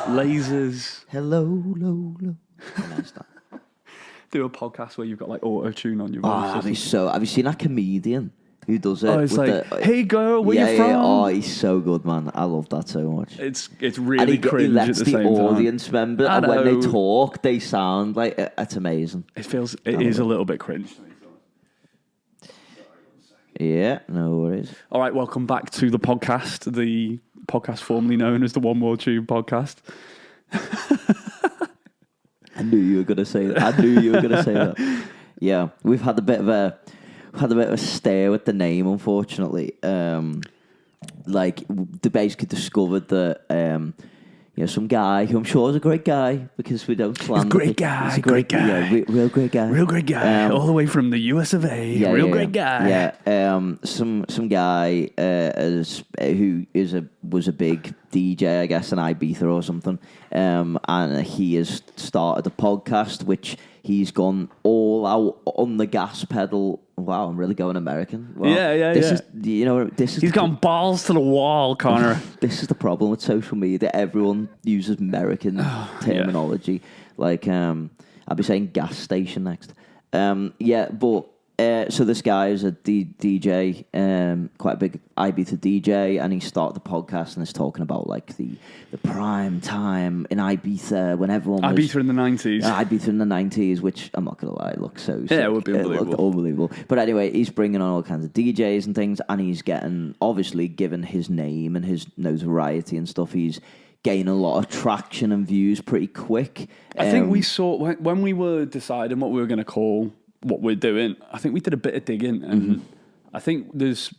lasers. Hello, low, low. Nice that. Do a podcast where you've got like auto tune on your voice. Have you seen that comedian who does it? Oh, it's like, hey girl, where you from? Oh, he's so good, man. I love that so much. It's really cringe he lets at the same audience time. member, and when they talk, they sound like it's amazing. It is a little bit cringe. Yeah, no worries. All right, welcome back to the podcast formerly known as the One More Tube podcast. I knew you were going to say that. Yeah, we've had a bit of a stare with the name, unfortunately. They basically discovered that some guy who I'm sure is a great guy because we don't slander. He's a great guy. Yeah, real great guy. All the way from the US of A. Great guy. Yeah, some guy who was a big DJ, I guess, in Ibiza or something, and he has started a podcast which he's gone all out on the gas pedal. Wow, I'm really going American. Wow. He's gone balls to the wall, Connor. This is the problem with social media. Everyone uses American terminology. Like, I'll be saying gas station next. So this guy is a DJ, quite a big Ibiza DJ, and he started the podcast and is talking about like the prime time in Ibiza when everyone was... Ibiza in the 90s. Ibiza in the 90s, which I'm not going to lie, it looks so sick. Yeah, it would be unbelievable. It looked unbelievable. But anyway, he's bringing on all kinds of DJs and things, and he's obviously given his name and his notoriety and stuff, he's gaining a lot of traction and views pretty quick. I think we saw, when we were deciding what we were going to call what we're doing, I think we did a bit of digging, and I think with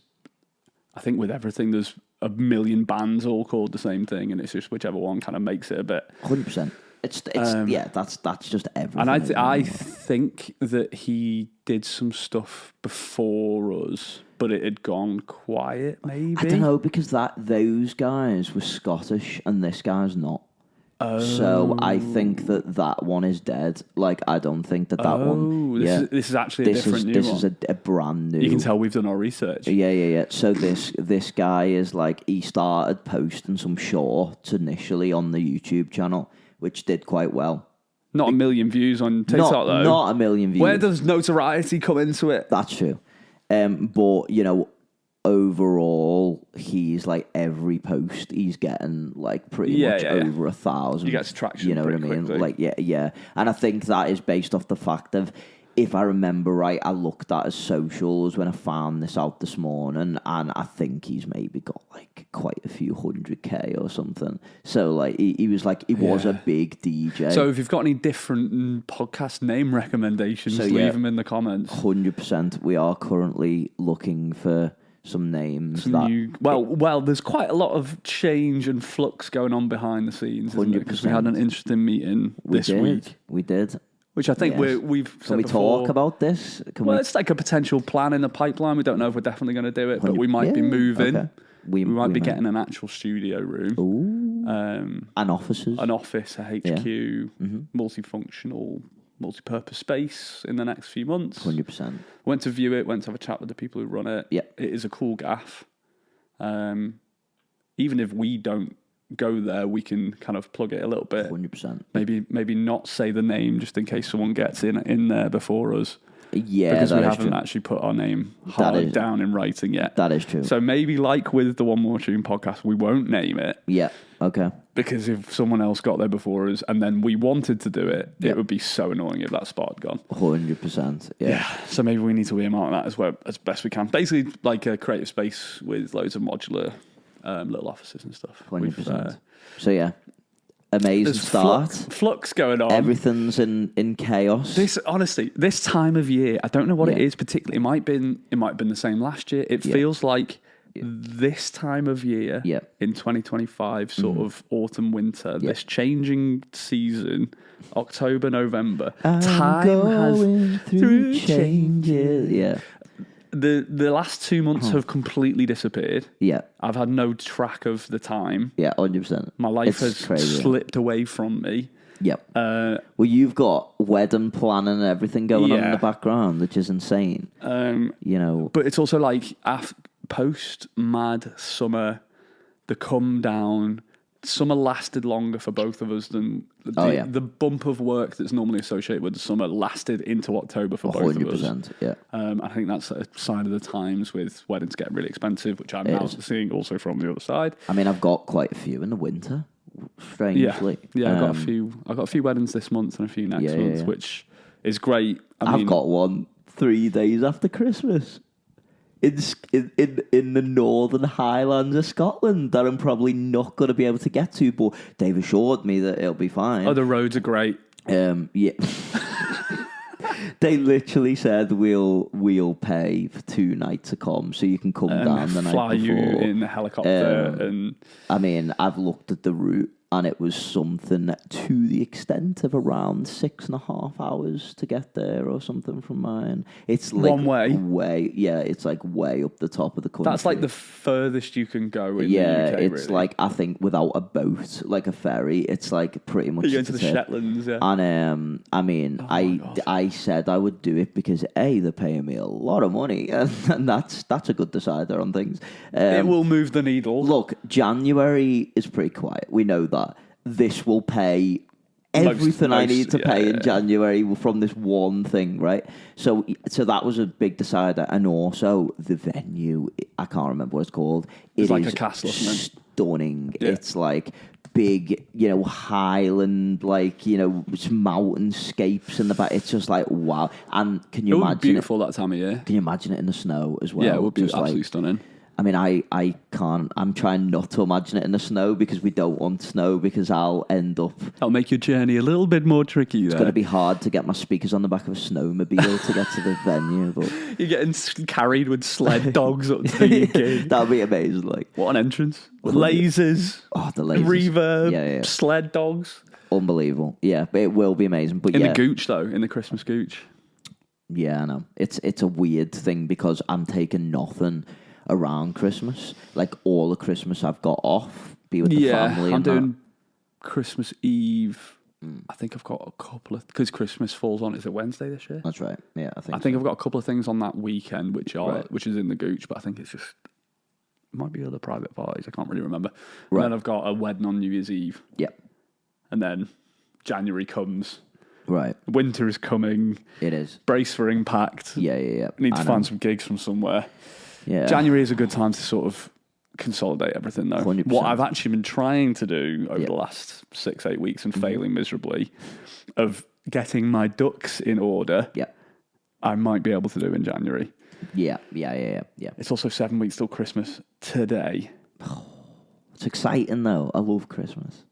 everything there's a million bands all called the same thing, and it's just whichever one kind of makes it a bit. 100%. It's that's just everything. And I think that he did some stuff before us, but it had gone quiet. Maybe I don't know, because those guys were Scottish and this guy's not. So I think that one is dead. Like, I don't think that one. This is actually a different new one. This is a brand new. You can tell we've done our research. Yeah. So this guy is like, he started posting some shorts initially on the YouTube channel, which did quite well. Not a million views on TikTok though. Not a million views. Where does notoriety come into it? That's true. But overall, he's like every post he's getting like pretty much over 1,000. He gets traction. You know what I mean? Quickly. Like yeah. And I think that is based off the fact of, if I remember right, I looked at his socials when I found this out this morning, and I think he's maybe got like quite a few 100K or something. So like he was a big DJ. So if you've got any different podcast name recommendations, leave them in the comments. 100%. We are currently looking for some names. Well, there's quite a lot of change and flux going on behind the scenes, isn't it? Because we had an interesting meeting this week. We did. Which I think we've said Can we before. talk about this? It's like a potential plan in the pipipeline. We don't know if we're definitely going to do it, but we might be moving. Okay. We might be getting an actual studio room. Ooh. And offices. An office, a HQ, multifunctional, multi-purpose space in the next few months. 100%. Went to view it, went to have a chat with the people who run it. Yeah. It is a cool gaff. Even if we don't go there, we can kind of plug it a little bit. 100%. Maybe not say the name just in case someone gets in there before us. Yeah, because we haven't actually put our name down in writing yet. That is true. So maybe like with the One More Tune podcast, we won't name it. Yeah. Okay. Because if someone else got there before us and then we wanted to do it, it would be so annoying if that spot had gone. 100%. Yeah. So maybe we need to earmark that as best we can. Basically, like a creative space with loads of modular little offices and stuff. 100%. So yeah, amazing start. Flux going on. Everything's in chaos. This time of year, I don't know what it is particularly. It might have been the same last year. It feels like this time of year in 2025, sort of autumn, winter, this changing season, October, November, time has through changes. Yeah. The last 2 months have completely disappeared. Yeah. I've had no track of the time. Yeah, 100%. My life has slipped away from me. Yep. Well, you've got wedding planning and everything going on in the background, which is insane. But it's also like post mad summer, the come down, summer lasted longer for both of us than the bump of work that's normally associated with the summer lasted into October for both of us. Yeah. I think that's a sign of the times with weddings getting really expensive, which I'm now seeing also from the other side. I mean, I've got quite a few in the winter, strangely. Yeah, I've got a few weddings this month and a few next month, which is great. I've got one 3 days after Christmas. In the northern Highlands of Scotland that I'm probably not going to be able to get to, but they've assured me that it'll be fine. Oh, the roads are great. Yeah. They literally said we'll pay for 2 nights to come, so you can come down the night before. Fly you in a helicopter. And I mean, I've looked at the route, and it was something to the extent of around 6.5 hours to get there or something from mine. It's like one way? It's like way up the top of the country. That's like the furthest you can go in the UK, it's really. like, I think without a boat, like a ferry, it's like pretty much... You're going to the Shetlands, yeah. And I mean, I said I would do it because they're paying me a lot of money, and that's a good decider on things. It will move the needle. Look, January is pretty quiet. We know that. This will pay everything I need to pay in January from this one thing, right? So that was a big decider. And also the venue, I can't remember what it's called. It's like a castle, isn't it? Stunning. Yeah. It's like big, highland, mountainscapes in the back. It's just like, wow. And can you imagine it? It would be beautiful that time of year. Can you imagine it in the snow as well? Yeah, it would be absolutely stunning. I mean, I can't. I'm trying not to imagine it in the snow because we don't want snow because I'll end up... That'll make your journey a little bit more tricky there. It's going to be hard to get my speakers on the back of a snowmobile to get to the venue. But you're getting carried with sled dogs up to the gig. That'd be amazing. Like, what an entrance. Lasers. Oh, the lasers. Reverb. Sled dogs. Unbelievable. Yeah, but it will be amazing. But in the gooch, though. In the Christmas gooch. Yeah, I know. It's a weird thing because I'm taking nothing around Christmas. Like, all the Christmas I've got off, be with the family. I'm doing Christmas Eve. I think I've got a couple of... Because Christmas falls on... Is it Wednesday this year? That's right. Yeah, I think I've got a couple of things on that weekend, which is in the gooch, but I think it's just... It might be other private parties. I can't really remember. Right. And then I've got a wedding on New Year's Eve. Yeah. And then January comes. Right. Winter is coming. It is. Brace for impact. Yeah. Need to find some gigs from somewhere. Yeah. January is a good time to sort of consolidate everything, though. 100%. What I've actually been trying to do over the last 6-8 weeks and failing miserably, of getting my ducks in order, I might be able to do in January. Yeah. It's also 7 weeks till Christmas today. It's exciting, though. I love Christmas.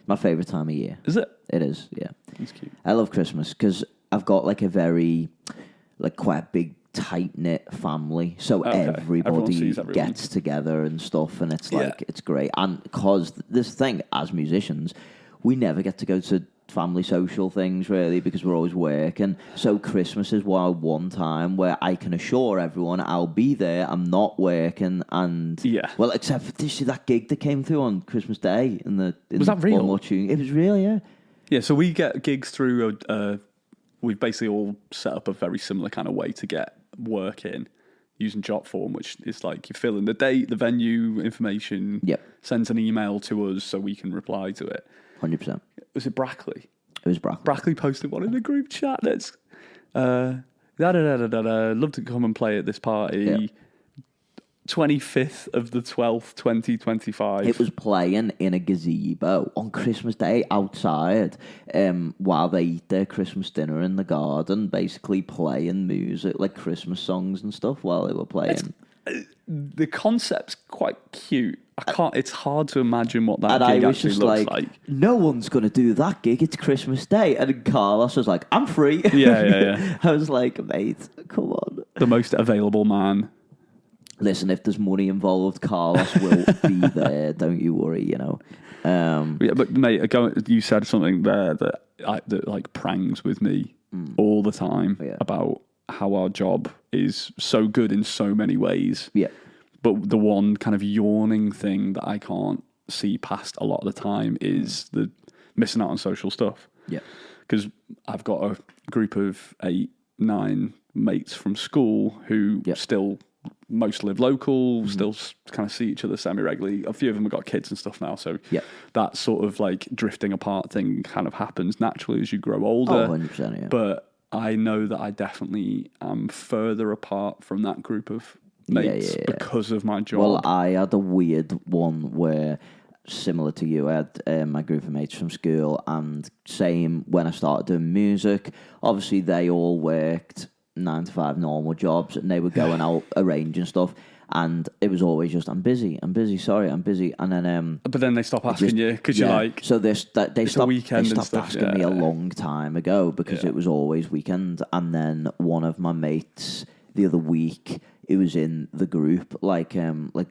My favourite time of year. Is it? It is, yeah. That's cute. I love Christmas because I've got like a very, quite a big, tight-knit family, so everybody gets together and stuff, and it's it's great. And because this thing, as musicians, we never get to go to family social things really because we're always working, so Christmas is one time where I can assure everyone I'll be there, I'm not working, and well, except for that gig that came through on Christmas Day was that real? It was real, yeah. So we get gigs through we've basically all set up a very similar kind of way to get work in using Jotform, which is like you fill in the date, the venue information, sends an email to us so we can reply to it. 100%. Was it Brackley? It was Brackley. Brackley posted one in the group chat that's love to come and play at this party. 25th of the 12th, 2025. It was playing in a gazebo on Christmas Day outside while they eat their Christmas dinner in the garden, basically playing music, like Christmas songs and stuff while they were playing. The concept's quite cute. It's hard to imagine what that gig actually just looks like. No one's going to do that gig. It's Christmas Day. And Carlos was like, I'm free. Yeah. I was like, mate, come on. The most available man. Listen, if there's money involved, Carlos will be there. Don't you worry, but mate, you said something there that like prangs with me all the time about how our job is so good in so many ways. Yeah. But the one kind of yawning thing that I can't see past a lot of the time is the missing out on social stuff. Yeah. Because I've got a group of 8-9 mates from school who still most live local, still kind of see each other semi-regularly. A few of them have got kids and stuff now, so that sort of like drifting apart thing kind of happens naturally as you grow older. 100%, yeah. But I know that I definitely am further apart from that group of mates because of my job. Well, I had a weird one where, similar to you, I had my group of mates from school, and same when I started doing music. Obviously, they all worked 9 to 5 normal jobs, and they were going out arranging stuff, and it was always just, I'm busy, sorry, I'm busy, and then but then they stop asking you because you're like, so they stopped stuff, asking me a long time ago because it was always weekend. And then one of my mates the other week, it was in the group, like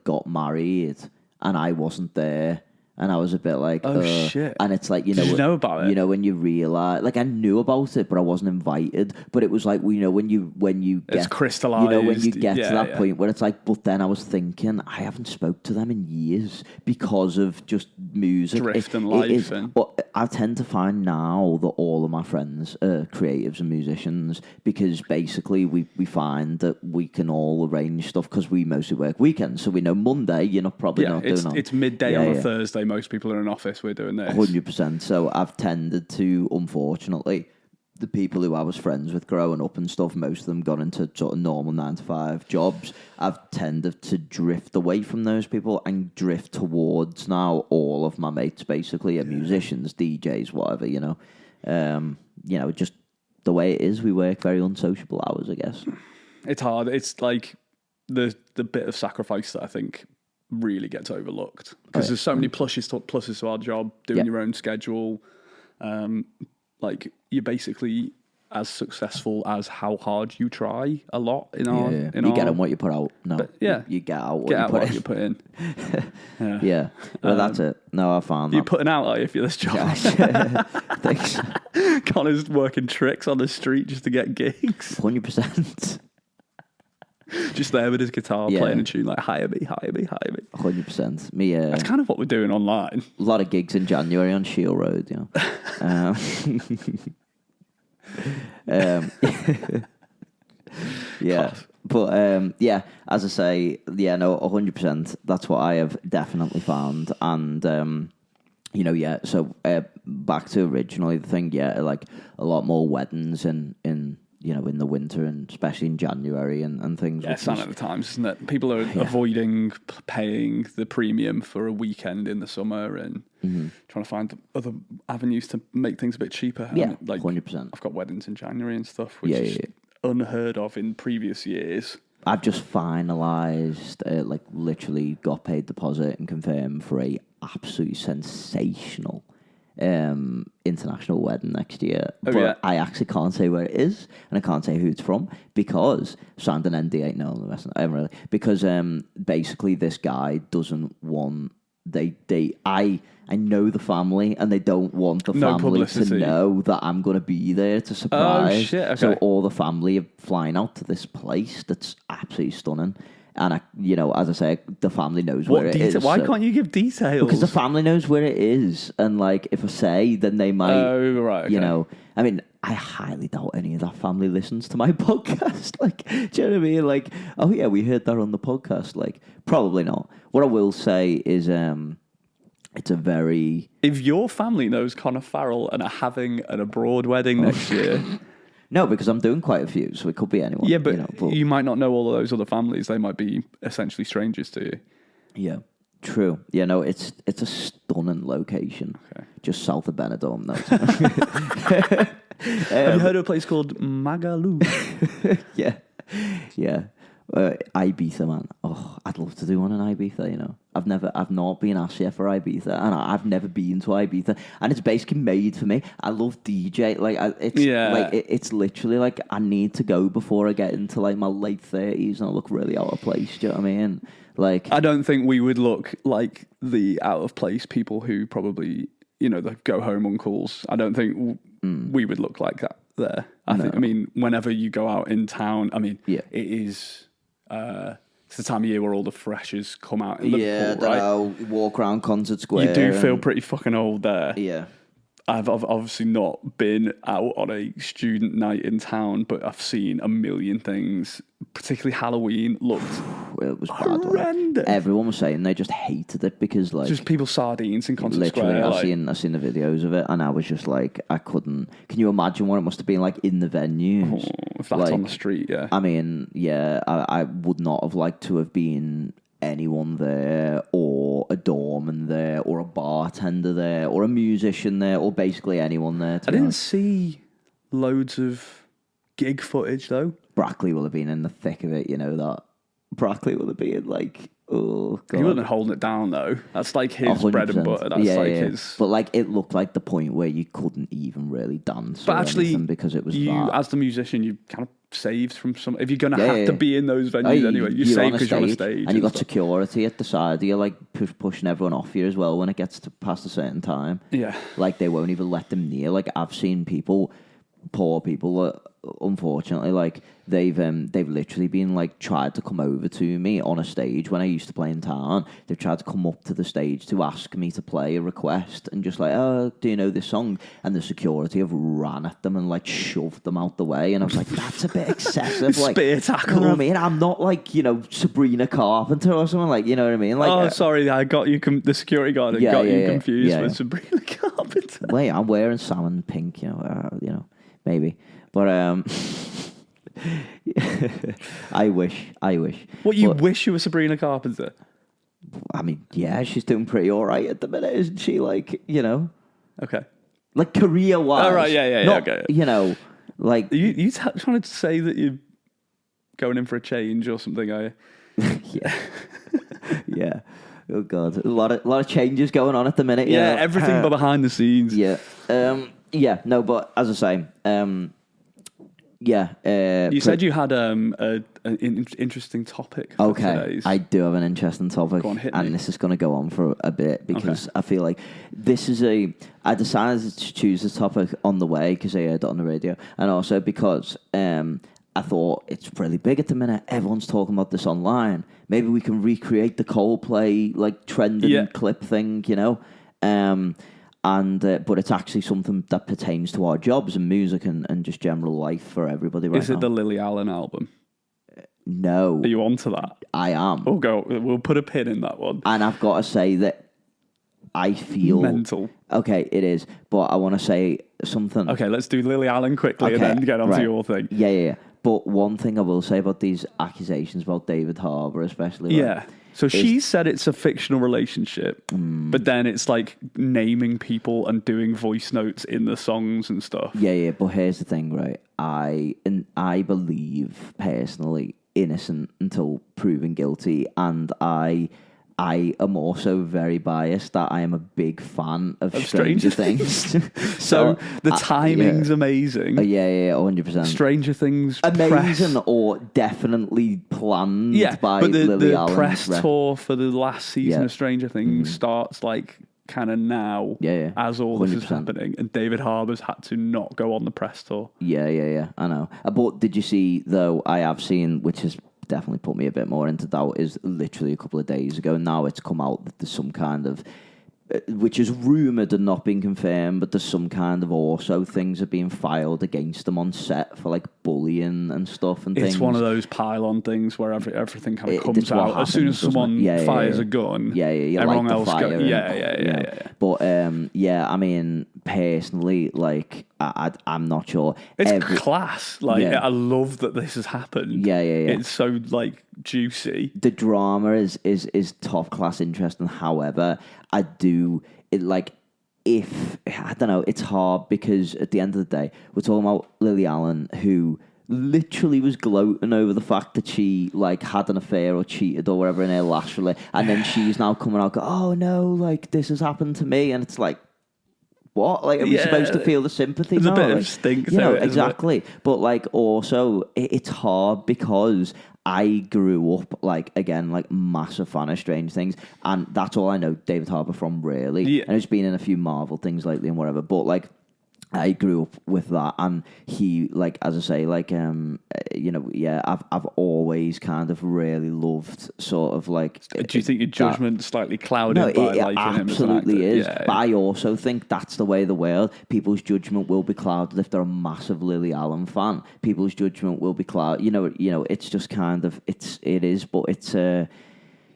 got married, and I wasn't there. And I was a bit like, oh shit! And it's like, Did you know about it? You know, when you realize, like, I knew about it, but I wasn't invited. But it was like, you know, when you get, it's crystallized. You know, when you get to that point where it's like, but then I was thinking, I haven't spoke to them in years because of just music, drift and life. But I tend to find now that all of my friends are creatives and musicians, because basically we find that we can all arrange stuff because we mostly work weekends. So we know Monday, you're not probably not doing it. It's midday on a Thursday. Most people are in an office. We're doing this 100%. So I've tended to, unfortunately, the people who I was friends with growing up and stuff, most of them got into sort of normal 9 to 5 jobs. I've tended to drift away from those people and drift towards now all of my mates basically are musicians, DJs, whatever. You know, just the way it is. We work very unsociable hours, I guess. It's hard. It's like the bit of sacrifice that I think really gets overlooked because there's so many pluses to our job, doing your own schedule. Like, you're basically as successful as how hard you try a lot in our you get on what you put out. No, but you get out what you put in. Yeah. Well, that's it. No, I found that. You're putting out, like, if you're this job. Thanks. Connor's working tricks on the street just to get gigs. 100%. Just there with his guitar, playing a tune like hire me. 100%. That's kind of what we're doing online. A lot of gigs in January on Shield Road, you know. Yeah. But as I say, no, 100%. That's what I have definitely found. And so back to originally the thing, like a lot more weddings in in the winter, and especially in January and things. Yeah, sign at the times, isn't it? People are avoiding paying the premium for a weekend in the summer and trying to find other avenues to make things a bit cheaper. Yeah, like 100%. I've got weddings in January and stuff, which is unheard of in previous years. I've just finalised, literally got paid deposit and confirmed for a absolutely sensational international wedding next year. I actually can't say where it is, and I can't say who it's from because signed an NDA. No, the rest I haven't really, because basically this guy doesn't want I know the family, and they don't want the family to know that I'm going to be there to surprise. Oh shit! Okay. So all the family are flying out to this place that's absolutely stunning. And as I say, the family knows where it is. Why can't you give details? Because the family knows where it is, and like if I say, then they might. Oh right. Okay. I mean, I highly doubt any of that family listens to my podcast. Like, do you know what I mean? Like, oh yeah, we heard that on the podcast. Like, probably not. What I will say is, it's a very. If your family knows Connor Farrell and are having an abroad wedding next year. No, because I'm doing quite a few, so it could be anyone. Yeah, but you might not know all of those other families. They might be essentially strangers to you. Yeah, true. Yeah, no, it's a stunning location. Okay. Just south of Benidorm, though. Have you heard of a place called Magaluf? Yeah. Ibiza, man. Oh, I'd love to do one in Ibiza, I've not been asked yet for Ibiza, and I've never been to Ibiza, and it's basically made for me. I love DJ, it's literally like I need to go before I get into like my late 30s and I look really out of place. Do you know what I mean? Like, I don't think we would look like the out of place people who probably, the go home uncles. I don't think we would look like that there. I mean, whenever you go out in town, it is. It's the time of year where all the freshers come out in Liverpool, right? Walk around Concert Square. You do feel pretty fucking old there. Yeah. I've obviously not been out on a student night in town, but I've seen a million things. Particularly Halloween looked it was horrendous. Bad. Everyone was saying they just hated it because like just people sardines in Concert literally, Square. I've seen the videos of it, and I was just like, I couldn't. Can you imagine what it must have been like in the venues? If that's on the street, yeah. I mean, yeah, I would not have liked to have been anyone there, or a doorman there, or a bartender there, or a musician there, or basically anyone there. I didn't see loads of gig footage though. Brackley will have been in the thick of it, you know that. Brackley will have been like, oh god. He wasn't holding it down though. That's like his 100%. Bread and butter. That's his. But like, it looked like the point where you couldn't even really dance. But actually, because it was as the musician, you kind of saved from some. If you're gonna have to be in those venues anyway, you save because you're on a stage, and you got security at the side. You're like pushing everyone off you as well when it gets to past a certain time. Yeah, like they won't even let them near. Like I've seen people, poor people, unfortunately, like they've literally been like tried to come over to me on a stage when I used to play in town. They've tried to come up to the stage to ask me to play a request and just like, oh, do you know this song? And the security have ran at them and like shoved them out the way. And I was like, that's a bit excessive. Like, spear tackle. You know what I mean? I'm not like, you know, Sabrina Carpenter or something, like, you know what I mean? Like, sorry, I got you. The security guard got you confused with Sabrina Carpenter. Wait, I'm wearing salmon pink, you know, maybe. But I wish. What, you wish you were Sabrina Carpenter? I mean, yeah, she's doing pretty all right at the minute, isn't she? Like, you know. Okay. Like career-wise. Oh, right, yeah, okay. You know, like... You trying to say that you're going in for a change or something, are you? Yeah. Yeah. Oh, God. A lot of changes going on at the minute. Yeah, everything but behind the scenes. Yeah. Yeah, no, but as I say... you said you had an interesting topic for today's. I do have an interesting topic. Go on, hit and me. This is going to go on for a bit because I feel like this is I decided to choose this topic on the way because I heard it on the radio, and also because I thought it's really big at the minute. Everyone's talking about this online. Maybe we can recreate the Coldplay like trending clip thing, you know. But it's actually something that pertains to our jobs and music and just general life for everybody right now. Is it the Lily Allen album? No. Are you onto that? I am. We'll put a pin in that one. And I've got to say that I feel... mental. Okay, it is. But I want to say something. Okay, let's do Lily Allen quickly and then get on to your thing. Yeah. But one thing I will say about these accusations about David Harbour especially... Yeah. So she said it's a fictional relationship, but then it's like naming people and doing voice notes in the songs and stuff. Yeah, but here's the thing, right? I believe personally innocent until proven guilty, and I am also very biased that I am a big fan of Stranger Things. So the timing's amazing. Yeah, 100%. Stranger Things amazing press. Or definitely planned by Lily Allen. The press tour for the last season of Stranger Things starts like kind of now as all 100%. This is happening, and David Harbour's had to not go on the press tour. Yeah, I know. But did you see, though, I have seen, which is definitely put me a bit more into doubt, is literally a couple of days ago. Now it's come out that there's some kind of, which is rumoured and not been confirmed, but there's some kind of also things are being filed against them on set for like bullying and stuff and things. It's one of those pile-on things where everything kind of comes out happens, as soon as someone fires a gun. Everyone else goes. Yeah. But I mean, personally, like I'm not sure. It's class. Like I love that this has happened. Yeah. It's so like juicy. The drama is top class interesting. However, I don't know, it's hard because at the end of the day, we're talking about Lily Allen, who literally was gloating over the fact that she like had an affair or cheated or whatever in her last relationship, and then she's now coming out going, oh no, like this has happened to me, and it's like, what? Like, are we supposed to feel the sympathy? There's now? a bit like, of stink, you know, exactly. But like, also, it's hard because I grew up like massive fan of Strange Things, and that's all I know David Harbour from, really. Yeah. And he's been in a few Marvel things lately and whatever. But like, I grew up with that, and he, like, as I say, like, I've always kind of really loved sort of like. Do you think your judgment's slightly clouded by liking him as an actor? Absolutely is. Yeah, but I also think that's the way of the world. People's judgment will be clouded if they're a massive Lily Allen fan. People's judgment will be clouded. You know, it's just kind of it is, but it's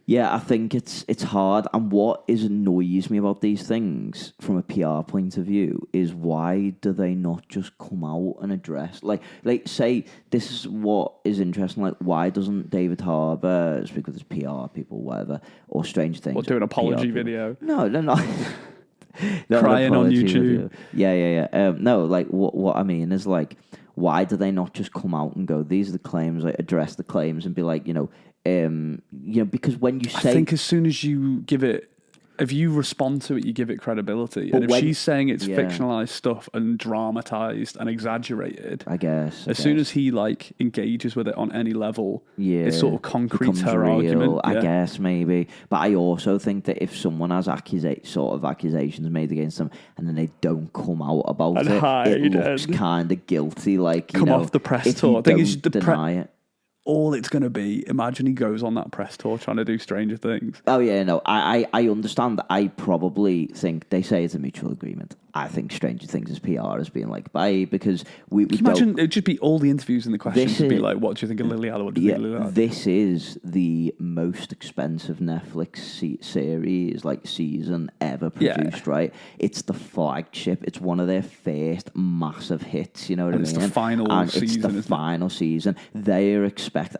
Yeah, I think it's hard. And what annoys me about these things from a PR point of view is, why do they not just come out and address, like say, this is what is interesting, like, why doesn't David Harbour speak with his PR people, whatever, or Strange Things, or do an apology video? No, they're not. Crying on YouTube. Video. Yeah. No, like, what I mean is, like, why do they not just come out and go, these are the claims, like, address the claims and be like, because when you say, I think as soon as you give it, if you respond to it, you give it credibility. And if she's saying it's fictionalized stuff and dramatized and exaggerated, I guess as soon as he, like, engages with it on any level, it sort of concretes her argument. I guess, maybe. But I also think that if someone has accusations made against them and then they don't come out about it looks kind of guilty. Like, come off the press tour. Thing is, deny it. All it's going to be, imagine he goes on that press tour trying to do Stranger Things. Oh, yeah, no, I understand that. I probably think they say it's a mutual agreement. I think Stranger Things is PR as being like, bye, because we imagine it'd just be all the interviews and the questions would be like, what do you think of Lily Allen? What do you think of Lily Allen? This is the most expensive Netflix series, like, season ever produced, right? It's the flagship. It's one of their first massive hits, you know what I mean? It's the final season. It's the final season. They are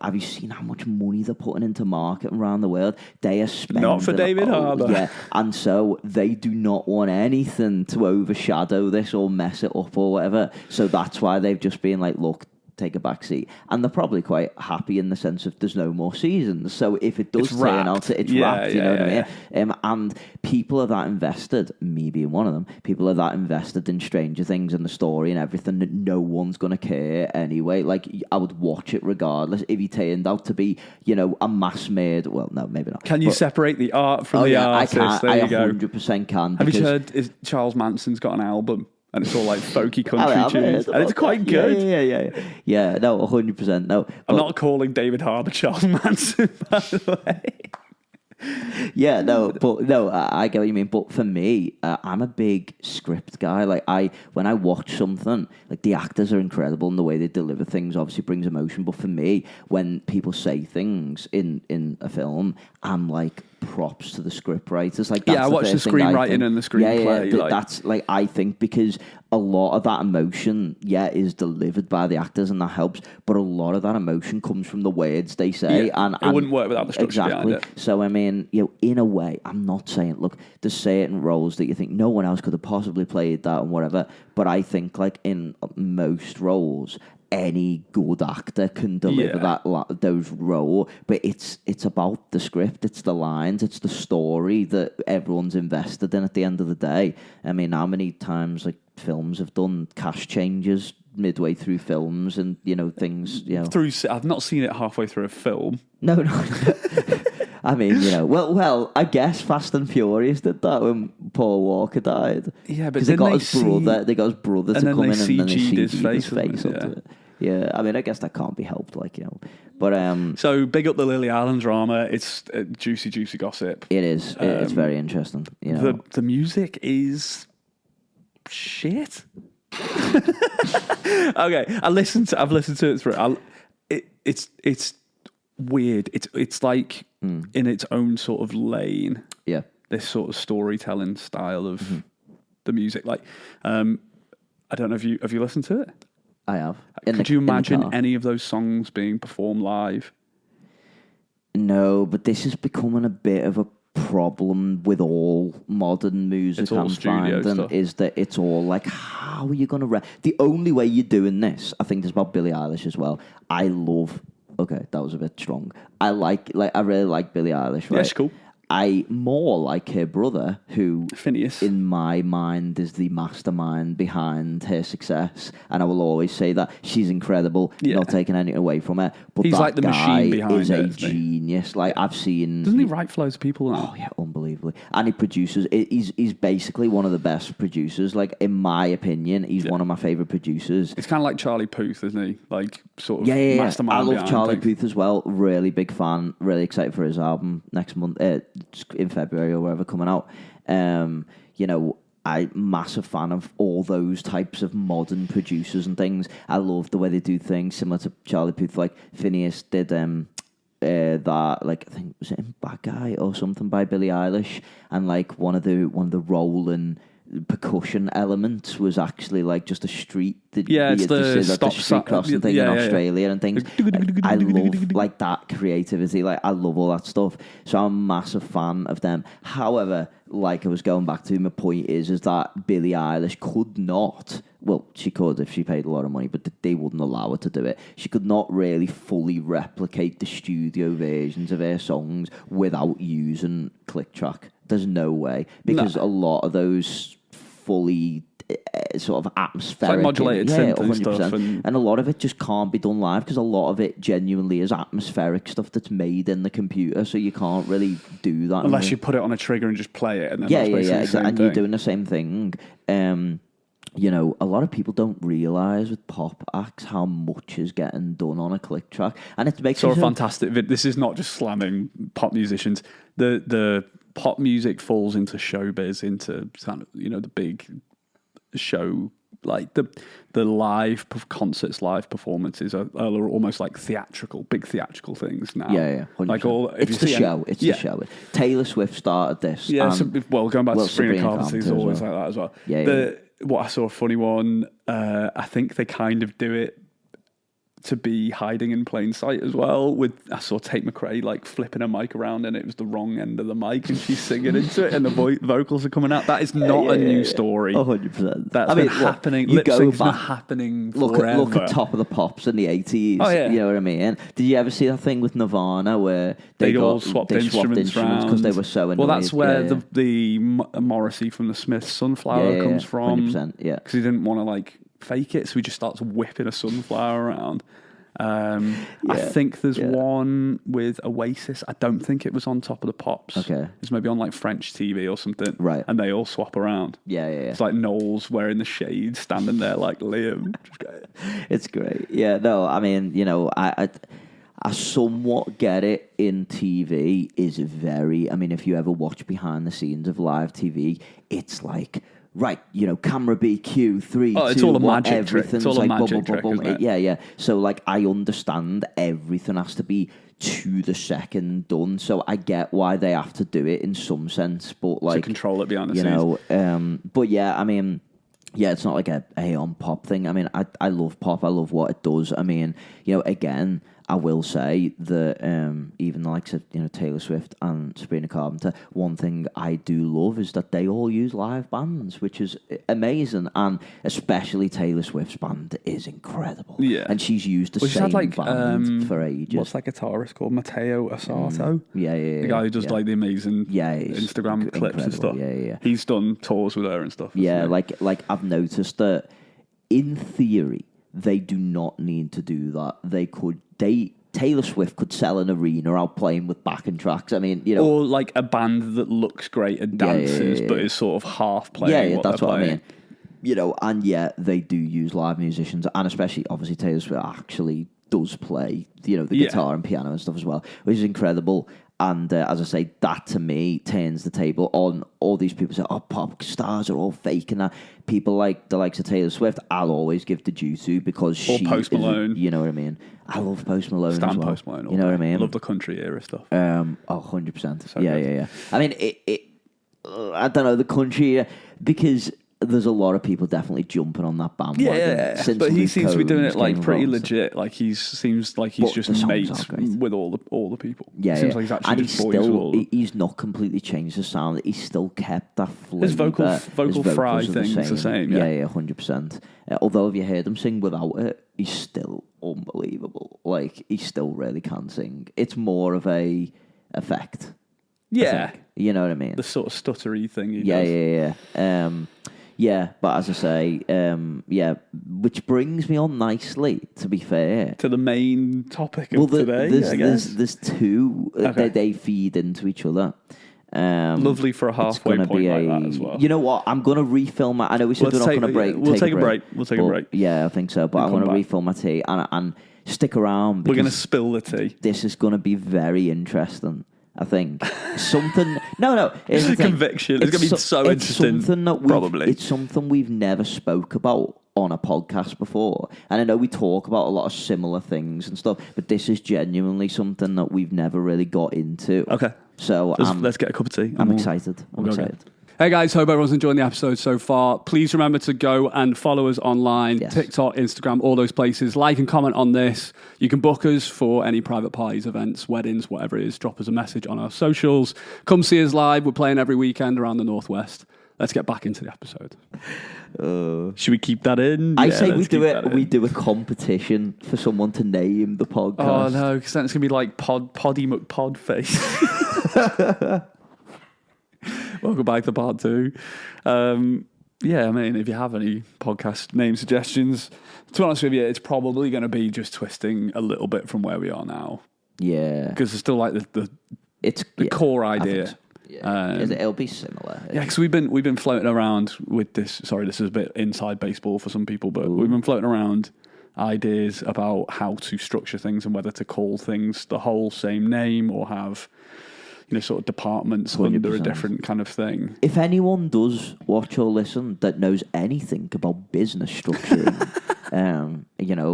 have you seen how much money they're putting into marketing around the world? They are spending... Not for David Harbour. Yeah, and so they do not want anything to overshadow this or mess it up or whatever. So that's why they've just been like, look, take a back seat. And they're probably quite happy in the sense of there's no more seasons. So if it does turn out, it's wrapped, you know what I mean? And people are that invested, me being one of them, people are that invested in Stranger Things and the story and everything that no one's going to care anyway. Like, I would watch it regardless if he turned out to be, a mass made. Well, no, maybe not. Can you separate the art from the artist? I 100% can. Have you heard Charles Manson's got an album? And it's all like folky country tunes. And it's quite good. Yeah, no, 100%. No. I'm not calling David Harbour Charles Manson, by the way. Yeah, no, I get what you mean. But for me, I'm a big script guy. Like, when I watch something, like, the actors are incredible and the way they deliver things obviously brings emotion. But for me, when people say things in a film, I'm like, props to the script writers. Like, I watch the screenwriting and the screenplay. That's like, I think, because a lot of that emotion, is delivered by the actors, and that helps. But a lot of that emotion comes from the words they say, and it wouldn't work without the structure behind it. So I mean, in a way, I'm not saying, look, there's certain roles that you think no one else could have possibly played that and whatever. But I think, like, in most roles, any good actor can deliver those role, but it's about the script, it's the lines, it's the story that everyone's invested in at the end of the day. I mean, how many times, like, films have done cast changes midway through films and things. I've not seen it halfway through a film. No. I mean, well, I guess Fast and Furious did that when Paul Walker died. Yeah, but they got his brother to come in, and then they CG'd his face onto it. Yeah, I mean, I guess that can't be helped, but so big up the Lily Allen drama. It's juicy gossip. It is. It's very interesting. The music is shit. Okay, I've listened to it through. It's weird. It's like in its own sort of lane. Yeah, this sort of storytelling style of the music. Like, I don't know if you listened to it. I have. Could you imagine any of those songs being performed live? No, but this is becoming a bit of a problem with all modern music. I'm finding is that it's all like, how are you going to the only way you're doing this, I think, is about Billie Eilish as well. I love. Okay, that was a bit strong. I really like Billie Eilish. Right? Yeah, she's cool. I more like her brother, who Phineas, in my mind, is the mastermind behind her success, and I will always say that she's incredible. Not taking anything away from her, but he's that like the guy machine behind is it, a genius. Like I've seen, doesn't he write for loads of people now? Oh yeah, unbelievably, and he produces. He's basically one of the best producers. Like in my opinion, he's one of my favorite producers. It's kind of like Charlie Puth, isn't he? Like sort of mastermind. I love Charlie Puth as well. Really big fan. Really excited for his album next month, in February or wherever, coming out. You know, I'm massive fan of all those types of modern producers and things. I love the way they do things similar to Charlie Puth. Like Phineas did that, like I think was it in Bad Guy or something by Billie Eilish, and like one of the rolling percussion elements was actually like just a street. It's the street crossing thing in Australia and things. I love like that creativity. Like I love all that stuff. So I'm a massive fan of them. However, like I was going back to, my point is that Billie Eilish could not. Well, she could if she paid a lot of money, but they wouldn't allow her to do it. She could not really fully replicate the studio versions of her songs without using click track. There's no way, because a lot of those fully sort of atmospheric, like modulated synth and stuff, and a lot of it just can't be done live because a lot of it genuinely is atmospheric stuff that's made in the computer, so you can't really do that unless you put it on a trigger and just play it, and then exactly. And you're doing the same thing. You know, a lot of people don't realise with pop acts how much is getting done on a click track, and it makes a fantastic. This is not just slamming pop musicians. The pop music falls into showbiz, into kind of, you know, the big show, like the live concerts, live performances are almost like big theatrical things now. 100%. Like it's the show. It's the show. Taylor Swift started this. Yeah. Going back to Sabrina Carpenter is always like that as well. What I saw a funny one. I think they kind of do it to be hiding in plain sight as well. I saw Tate McRae like flipping a mic around, and it was the wrong end of the mic, and she's singing into it, and the vocals are coming out. That is not a new story. 100%. That's been happening. Lip sync's been happening forever. Look at Top of the Pops in the 80s. Oh, yeah. You know what I mean? Did you ever see that thing with Nirvana where they all swapped instruments because they were so annoyed? Well, that's where the Morrissey from the Smiths Sunflower comes from. 100%, yeah. Because he didn't want to like fake it, so he just starts whipping a sunflower around. I think there's one with Oasis. I don't think it was on Top of the Pops. Okay. It's maybe on like French TV or something. Right. And they all swap around. Yeah. It's like Noel's wearing the shades, standing there like Liam. It's great. Yeah, no, I mean, you know, I somewhat get it in TV is very, I mean, if you ever watch behind the scenes of live TV, it's like, right, you know, camera B, Q, 3, it's 2, all a magic everything's trick. It's all like a magic trick, isn't it? Yeah. So, like, I understand everything has to be to the second done, so I get why they have to do it in some sense, but, like... To control it behind the scenes. You know, but, yeah, I mean... Yeah, it's not like a on pop thing. I mean, I love pop. I love what it does. I mean, you know, again, I will say that even the likes of, you know, Taylor Swift and Sabrina Carpenter, one thing I do love is that they all use live bands, which is amazing. And especially Taylor Swift's band is incredible. Yeah. And she's used the same band for ages. What's that guitarist called? Matteo Assato? Yeah. The guy who does like the amazing Instagram clips and stuff. Yeah. He's done tours with her and stuff. Yeah, like I've noticed that in theory, they do not need to do that. Taylor Swift could sell an arena out playing with backing tracks. I mean, you know, or like a band that looks great and dances, but is sort of half playing. Yeah, that's what I mean. You know, and yet they do use live musicians, and especially obviously Taylor Swift actually does play, you know, the guitar and piano and stuff as well, which is incredible. And as I say, that to me turns the table on all these people say, oh, pop stars are all fake and that. People like the likes of Taylor Swift, I'll always give the due to because she Post Malone. You know what I mean? I love Post Malone as well. Post Malone. You know what I mean? I love the country era stuff. 100%. So yeah. I mean, I don't know, the country, because... There's a lot of people definitely jumping on that bandwagon. Yeah, but he seems to be doing it like pretty legit. Like seems like he's just mates with all the people. Yeah, seems like he's actually and just boys he's not completely changed the sound. He's still kept that flavor. His vocal fry thing's the same. Yeah, 100%. Although if you heard him sing without it, he's still unbelievable. Like he still really can sing. It's more of a effect. Yeah. You know what I mean? The sort of stuttery thing he does. Yeah, but as I say, which brings me on nicely, to be fair. To the main topic of today, I guess. There's two, they feed into each other. Lovely for a halfway point like that as well. You know what? I'm going to refill my... I know we said we're not going to break. We'll take a break. We'll take a break. Yeah, I think so. But I'm going to refill my tea and stick around. We're going to spill the tea. This is going to be very interesting. I think something. No, it's a conviction. It's going to be so interesting. It's something we've never spoke about on a podcast before, and I know we talk about a lot of similar things and stuff, but this is genuinely something that we've never really got into. Okay, so let's get a cup of tea. I'm excited. I'm excited. Hey guys, hope everyone's enjoying the episode so far. Please remember to go and follow us online, TikTok, Instagram, all those places. Like and comment on this. You can book us for any private parties, events, weddings, whatever it is. Drop us a message on our socials. Come see us live. We're playing every weekend around the Northwest. Let's get back into the episode. Should we keep that in? I say we do a competition for someone to name the podcast. Oh no, because then it's going to be like Poddy McPodface. Welcome back to part 2. I mean, if you have any podcast name suggestions, to be honest with you, it's probably going to be just twisting a little bit from where we are now. Yeah. Because it's still like the core idea. So. Yeah. It'll be similar. Yeah, because we've been floating around with this. Sorry, this is a bit inside baseball for some people, but we've been floating around ideas about how to structure things and whether to call things the whole same name or have... sort of departments 100%. Under a different kind of thing. If anyone does watch or listen that knows anything about business structuring,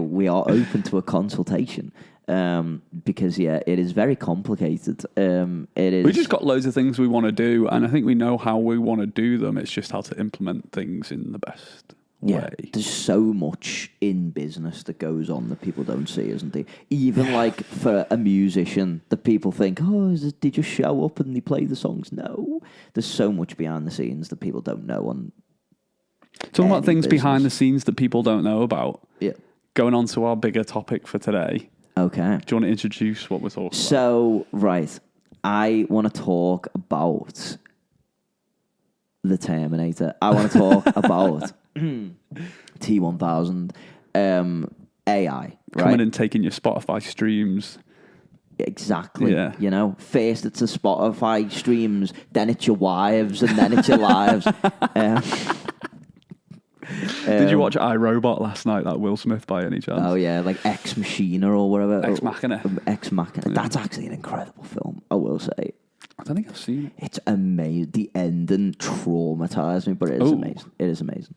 we are open to a consultation. Because it is very complicated. It is. We just got loads of things we want to do, and I think we know how we want to do them. It's just how to implement things in the best way. There's so much in business that goes on that people don't see, isn't there? Even like for a musician, that people think, did they just show up and they play the songs? No, there's so much behind the scenes that people don't know. On talking about things behind the scenes that people don't know about. Yeah. Going on to our bigger topic for today. Okay. Do you want to introduce what we're talking about? So, right, I want to talk about the Terminator. I want to talk about T1000, AI, right? Coming and taking your Spotify streams. Exactly. Yeah. First it's the Spotify streams, then it's your wives, and then it's your lives. Did you watch iRobot last night, that Will Smith by any chance? Oh yeah, like Ex Machina or whatever. Ex Machina. Ex Machina. That's actually an incredible film, I will say. I don't think I've seen it. It's amazing. The ending traumatized me, but it is amazing. It is amazing.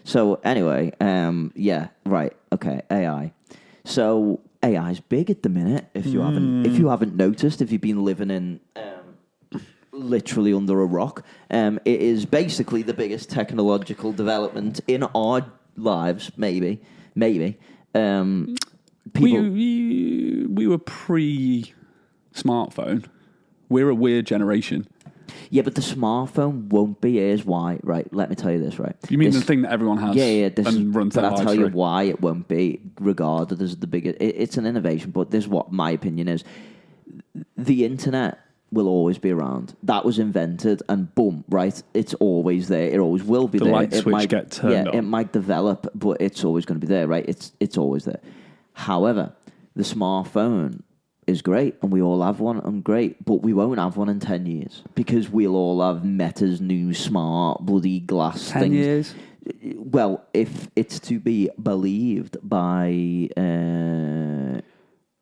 So anyway, right. Okay, AI. So AI is big at the minute. If you haven't noticed, if you've been living in literally under a rock, it is basically the biggest technological development in our lives. Maybe. People. We were pre-smartphone. We're a weird generation. Yeah, but the smartphone won't be. Here's why, right? Let me tell you this, right? You mean the thing that everyone has? Yeah. Runs their I'll lives tell you through. why it won't be regarded as the biggest. It's an innovation, but this is what my opinion is. The internet will always be around. That was invented, and boom, right? It's always there. It always will be there. The light switch get turned on. It might develop, but it's always going to be there, right? It's always there. However, the smartphone is great, and we all have one, and great, but we won't have one in 10 years because we'll all have Meta's new smart bloody glass 10 things. years? Well, if it's to be believed by...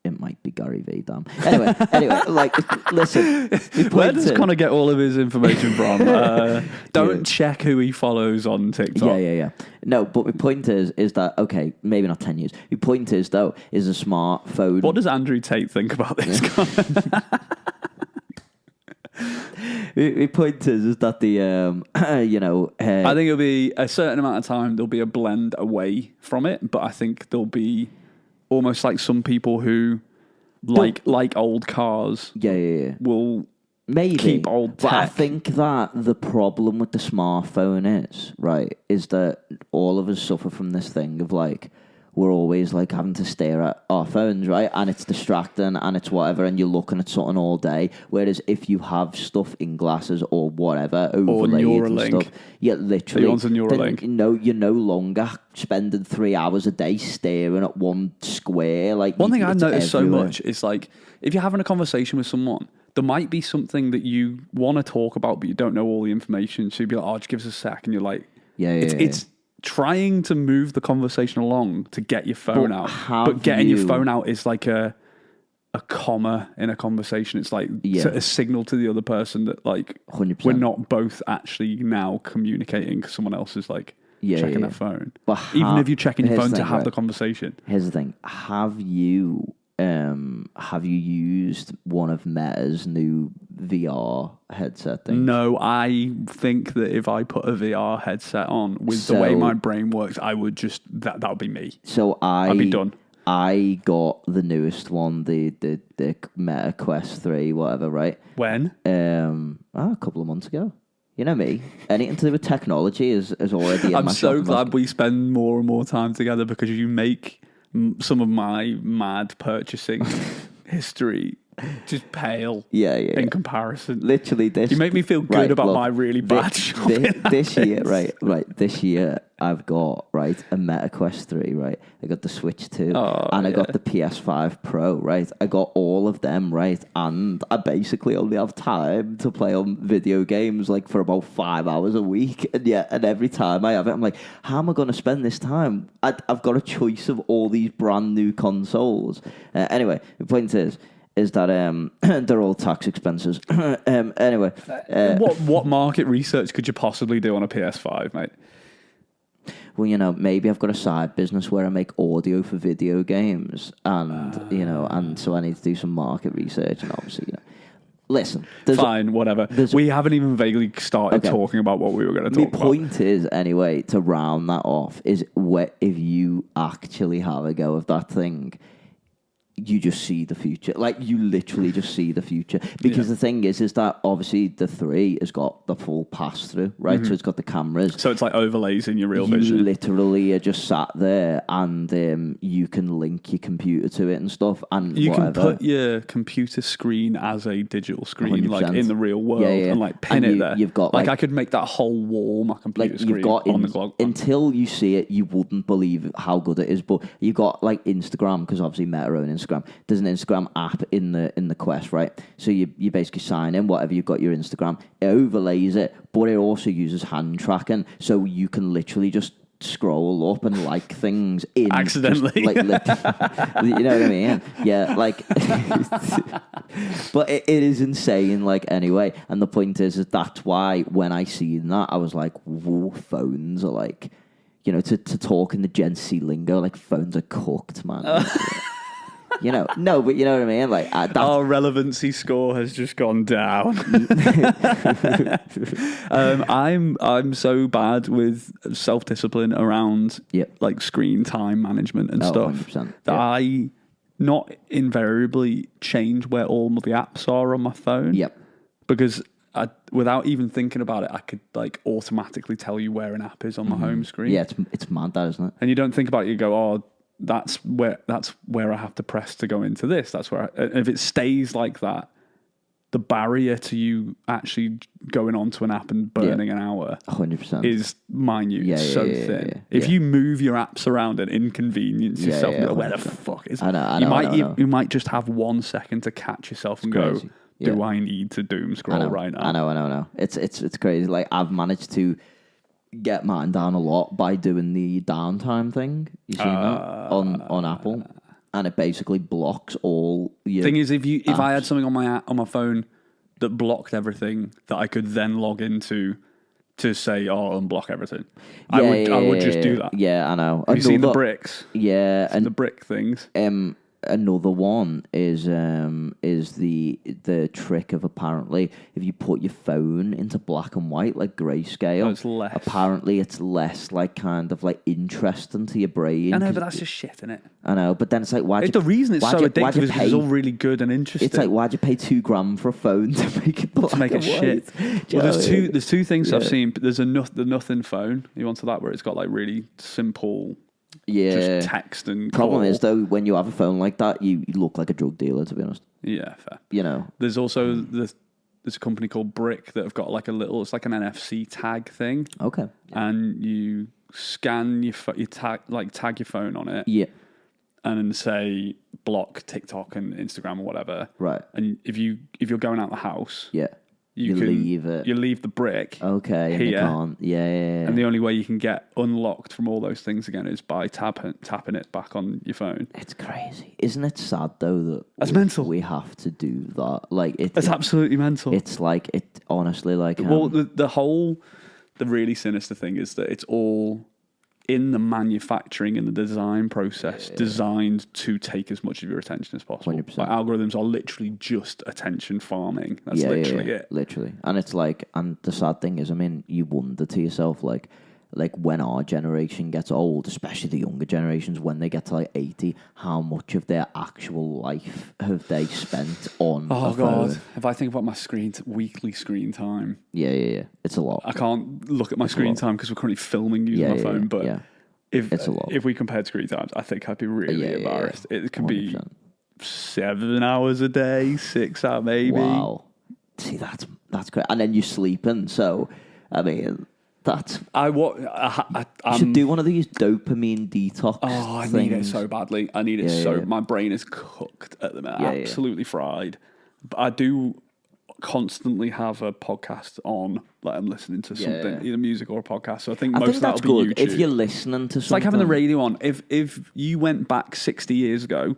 it might be Gary V. Damn. Anyway, like, listen. Where does Connor get all of his information from? Don't check who he follows on TikTok. Yeah. No, but my point is that, okay, maybe not 10 years. My point is, though, is a smartphone. What does Andrew Tate think about this, Connor? My point is that the, I think it'll be a certain amount of time, there'll be a blend away from it, but I think there'll be almost like some people who like old cars. Yeah. Will maybe keep old tech. But I think that the problem with the smartphone is that all of us suffer from this thing of like, we're always like having to stare at our phones, right? And it's distracting and it's whatever, and you're looking at something all day. Whereas if you have stuff in glasses or whatever, overlaid and stuff, yeah, literally, you're no longer spending 3 hours a day staring at one square. Like one thing I noticed so much is like if you're having a conversation with someone, there might be something that you want to talk about, but you don't know all the information. So you'd be like, "Oh, just give us a sec," and you're like, it's trying to move the conversation along to get your phone out. But getting your phone out is like a comma in a conversation. It's like a signal to the other person that like 100%. We're not both actually now communicating because someone else is like checking their phone. But even if you're checking your phone to have the conversation. Here's the thing. Have you used one of Meta's new VR headset things? No, I think that if I put a VR headset on with the way my brain works, I would just that would be me. So I'd be done. I got the newest one, the Meta Quest 3, whatever, right? When? A couple of months ago. You know me. Anything to do with technology is already. I'm so glad we spend more and more time together because you make some of my mad purchasing history just pale in comparison. Literally, you make me feel good about my really bad shopping this year, this year I've got a Meta Quest 3, right? I got the Switch 2 and I got the PS5 Pro, right? I got all of them, right? And I basically only have time to play on video games like for about 5 hours a week. And every time I have it, I'm like, how am I going to spend this time? I've got a choice of all these brand new consoles. Anyway, the point is that they're all tax expenses. Anyway. What market research could you possibly do on a PS5, mate? Well, maybe I've got a side business where I make audio for video games, and and so I need to do some market research, and obviously, listen. Fine, whatever. We haven't even vaguely started talking about what we were going to talk about. The point is, anyway, to round that off, is if you actually have a go of that thing, you just see the future. Like, you literally just see the future. Because the thing is that obviously the 3 has got the full pass-through, right? Mm-hmm. So it's got the cameras. So it's like overlays in your real vision. You literally are just sat there and you can link your computer to it and stuff. And you can put your computer screen as a digital screen, 100%. Like in the real world, and like pin it there. You've got like I could make that whole wall my computer screen on the clock. Until you see it, you wouldn't believe how good it is. But you got like Instagram, because obviously Meta own Instagram. There's an Instagram app in the Quest, right? So you basically sign in, whatever you've got your Instagram, it overlays it, but it also uses hand tracking, so you can literally just scroll up and like things in accidentally. You know what I mean? Yeah, like, but it is insane. Like, anyway, and the point is that's why when I seen that, I was like, whoa, phones are like, to talk in the Gen Z lingo, like phones are cooked, man. No, but you know what I mean? Like, our relevancy score has just gone down. I'm so bad with self-discipline around like screen time management and stuff 100%. that I not invariably change where all the apps are on my phone. Yep. Because without even thinking about it, I could like automatically tell you where an app is on my home screen. Yeah, it's mad, that, isn't it? And you don't think about it, you go, oh, that's where I have to press to go into this. That's where if it stays like that, the barrier to you actually going onto an app and burning an hour 100% is minute, thin. If you move your apps around and inconvenience yourself, where the fuck is it? You might just have 1 second to catch yourself and go, do I need to doom scroll right now? I know. It's crazy. Like, I've managed to get mine down a lot by doing the downtime thing. You seen that on Apple, and it basically blocks all your thing is, if I had something on my phone that blocked everything that I could then log into to say, unblock everything, I would just do that. Yeah, I know. Have you seen the bricks? Yeah, and the brick things. Another one is the trick of, apparently, if you put your phone into black and white, like grayscale, it's less like kind of like interesting to your brain. I know, but that's just shit, isn't it? I know, but then it's like, the reason it's so addictive is because it's all really good and interesting. It's like, why'd you pay $2,000 for a phone to make it black and shit? Well, there's two things I've seen. There's the Nothing phone. You onto that, where it's got like really simple just text and Problem call. is, though, when you have a phone like that, you look like a drug dealer, to be honest. Yeah, fair. You know. There's also there's a company called Brick that have got like it's like an NFC tag thing. Okay. And you scan tag your phone on it. Yeah. And then say block TikTok and Instagram or whatever. Right. And if you're going out the house, yeah, you leave it. You leave the brick. Okay. And here, you can't. Yeah. And the only way you can get unlocked from all those things again is by tapping it back on your phone. It's crazy, isn't it? Sad though that's mental. We have to do that. Like it's absolutely mental. It's like it honestly like. Well, the really sinister thing is that it's all in the manufacturing and the design process designed to take as much of your attention as possible. 100%. Like algorithms are literally just attention farming. That's literally it. Literally. And it's like, and the sad thing is, I mean, you wonder to yourself, like when our generation gets old, especially the younger generations, when they get to like 80, how much of their actual life have they spent on a phone? If I think about my weekly screen time. Yeah. It's a lot. I can't look at my screen time because we're currently filming using my phone, but it's a lot. If we compared screen times, I think I'd be really embarrassed. It could 100%. be 7 hours a day, 6 hours maybe. Wow. See, that's great. And then you're sleeping, so, I mean... I should do one of these dopamine detox. Oh, I things. need it so badly. I need it my brain is cooked at the minute, absolutely fried. But I do constantly have a podcast on, like I'm listening to something, either music or a podcast. So I think most of that will be YouTube. If you're listening to something, it's like having the radio on. If you went back 60 years ago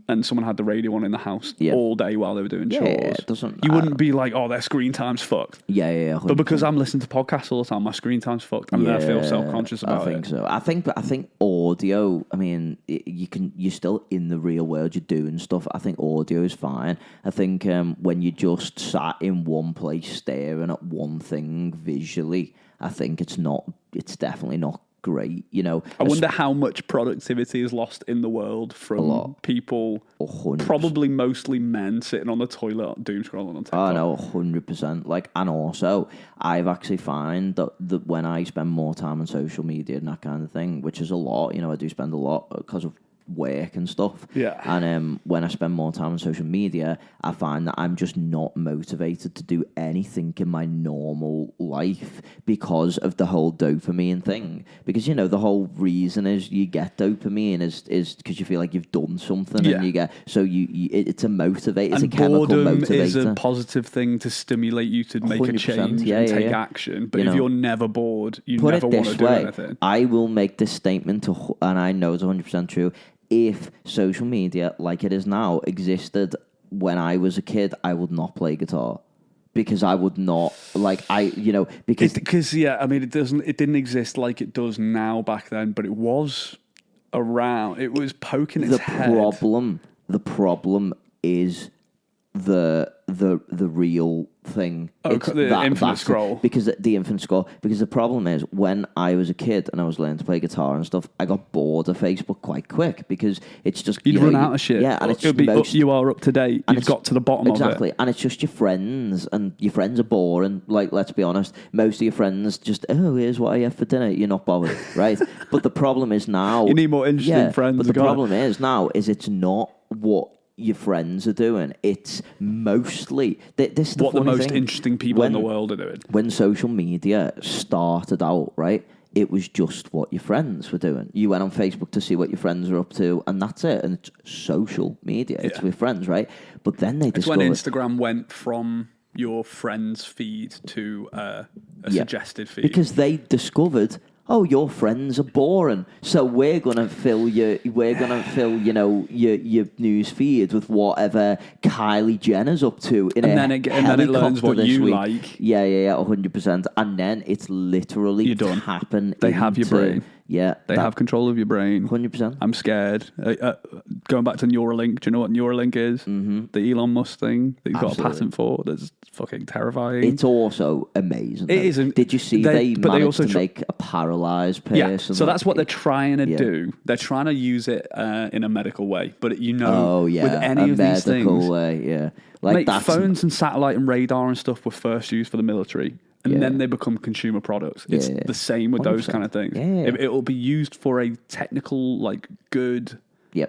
and someone had the radio on in the house all day while they were doing chores, you wouldn't be like, oh, their screen time's fucked. Yeah. 100%. But because I'm listening to podcasts all the time, my screen time's fucked. I feel self-conscious about it. I think so. I think audio, I mean, you're still in the real world, you're doing stuff. I think audio is fine. I think when you just sat in one place staring at one thing visually, I think it's definitely not great, you know. I wonder how much productivity is lost in the world from people, 100%. Probably mostly men sitting on the toilet doom scrolling on TikTok. Oh no, 100%. Like, and also, I've actually found that when I spend more time on social media and that kind of thing, which is a lot, you know, I do spend a lot because of work and stuff. Yeah. And when I spend more time on social media, I find that I'm just not motivated to do anything in my normal life because of the whole dopamine thing. Because, you know, the whole reason is you get dopamine is because you feel like you've done something and you get, so it's a motivator, it's a chemical motivator. Boredom is a positive thing to stimulate you to make a change and take action. But if you're never bored, you never want to do anything. I will make this statement, and I know it's 100% true. If social media, like it is now, existed when I was a kid, I would not play guitar because I would not because I mean, it didn't exist like it does now back then, but it was around. It was poking its head. The problem is the real thing. It's the infinite scroll. Because the infinite scroll. Because the problem is, when I was a kid and I was learning to play guitar and stuff, I got bored of Facebook quite quick because it's just you'd run out of shit. Yeah, and you are up to date. You've got to the bottom of it. Exactly, and it's just your friends, and your friends are boring. Like, let's be honest, most of your friends just, here's what I have for dinner. You're not bothered, right? But the problem is now you need more interesting friends. But the problem is now it's not what your friends are doing. It's mostly this. What the most interesting people in the world are doing. When social media started out, right, it was just what your friends were doing. You went on Facebook to see what your friends are up to, and that's it. And it's social media. It's with friends, right? But then they discovered... It's when Instagram went from your friend's feed to a suggested feed. Because they discovered... your friends are boring, so we're gonna fill your news feed with whatever Kylie Jenner's up to and then it learns what you like. Yeah, 100%. And then it's literally you're done. They have your brain. Yeah, they have control of your brain. 100%. I'm scared. Going back to Neuralink, do you know what Neuralink is? Mm-hmm. The Elon Musk thing that he's got a patent for. That's fucking terrifying. It's also amazing. It isn't. Did you see they managed to make a paralyzed person? Yeah, so that's what they're trying to do. They're trying to use it in a medical way. But with any of these things... way, yeah. Like phones and satellite and radar and stuff were first used for the military. and then they become consumer products. It's the same with 100%. Those kind of things. It'll be used for a technical, like, good,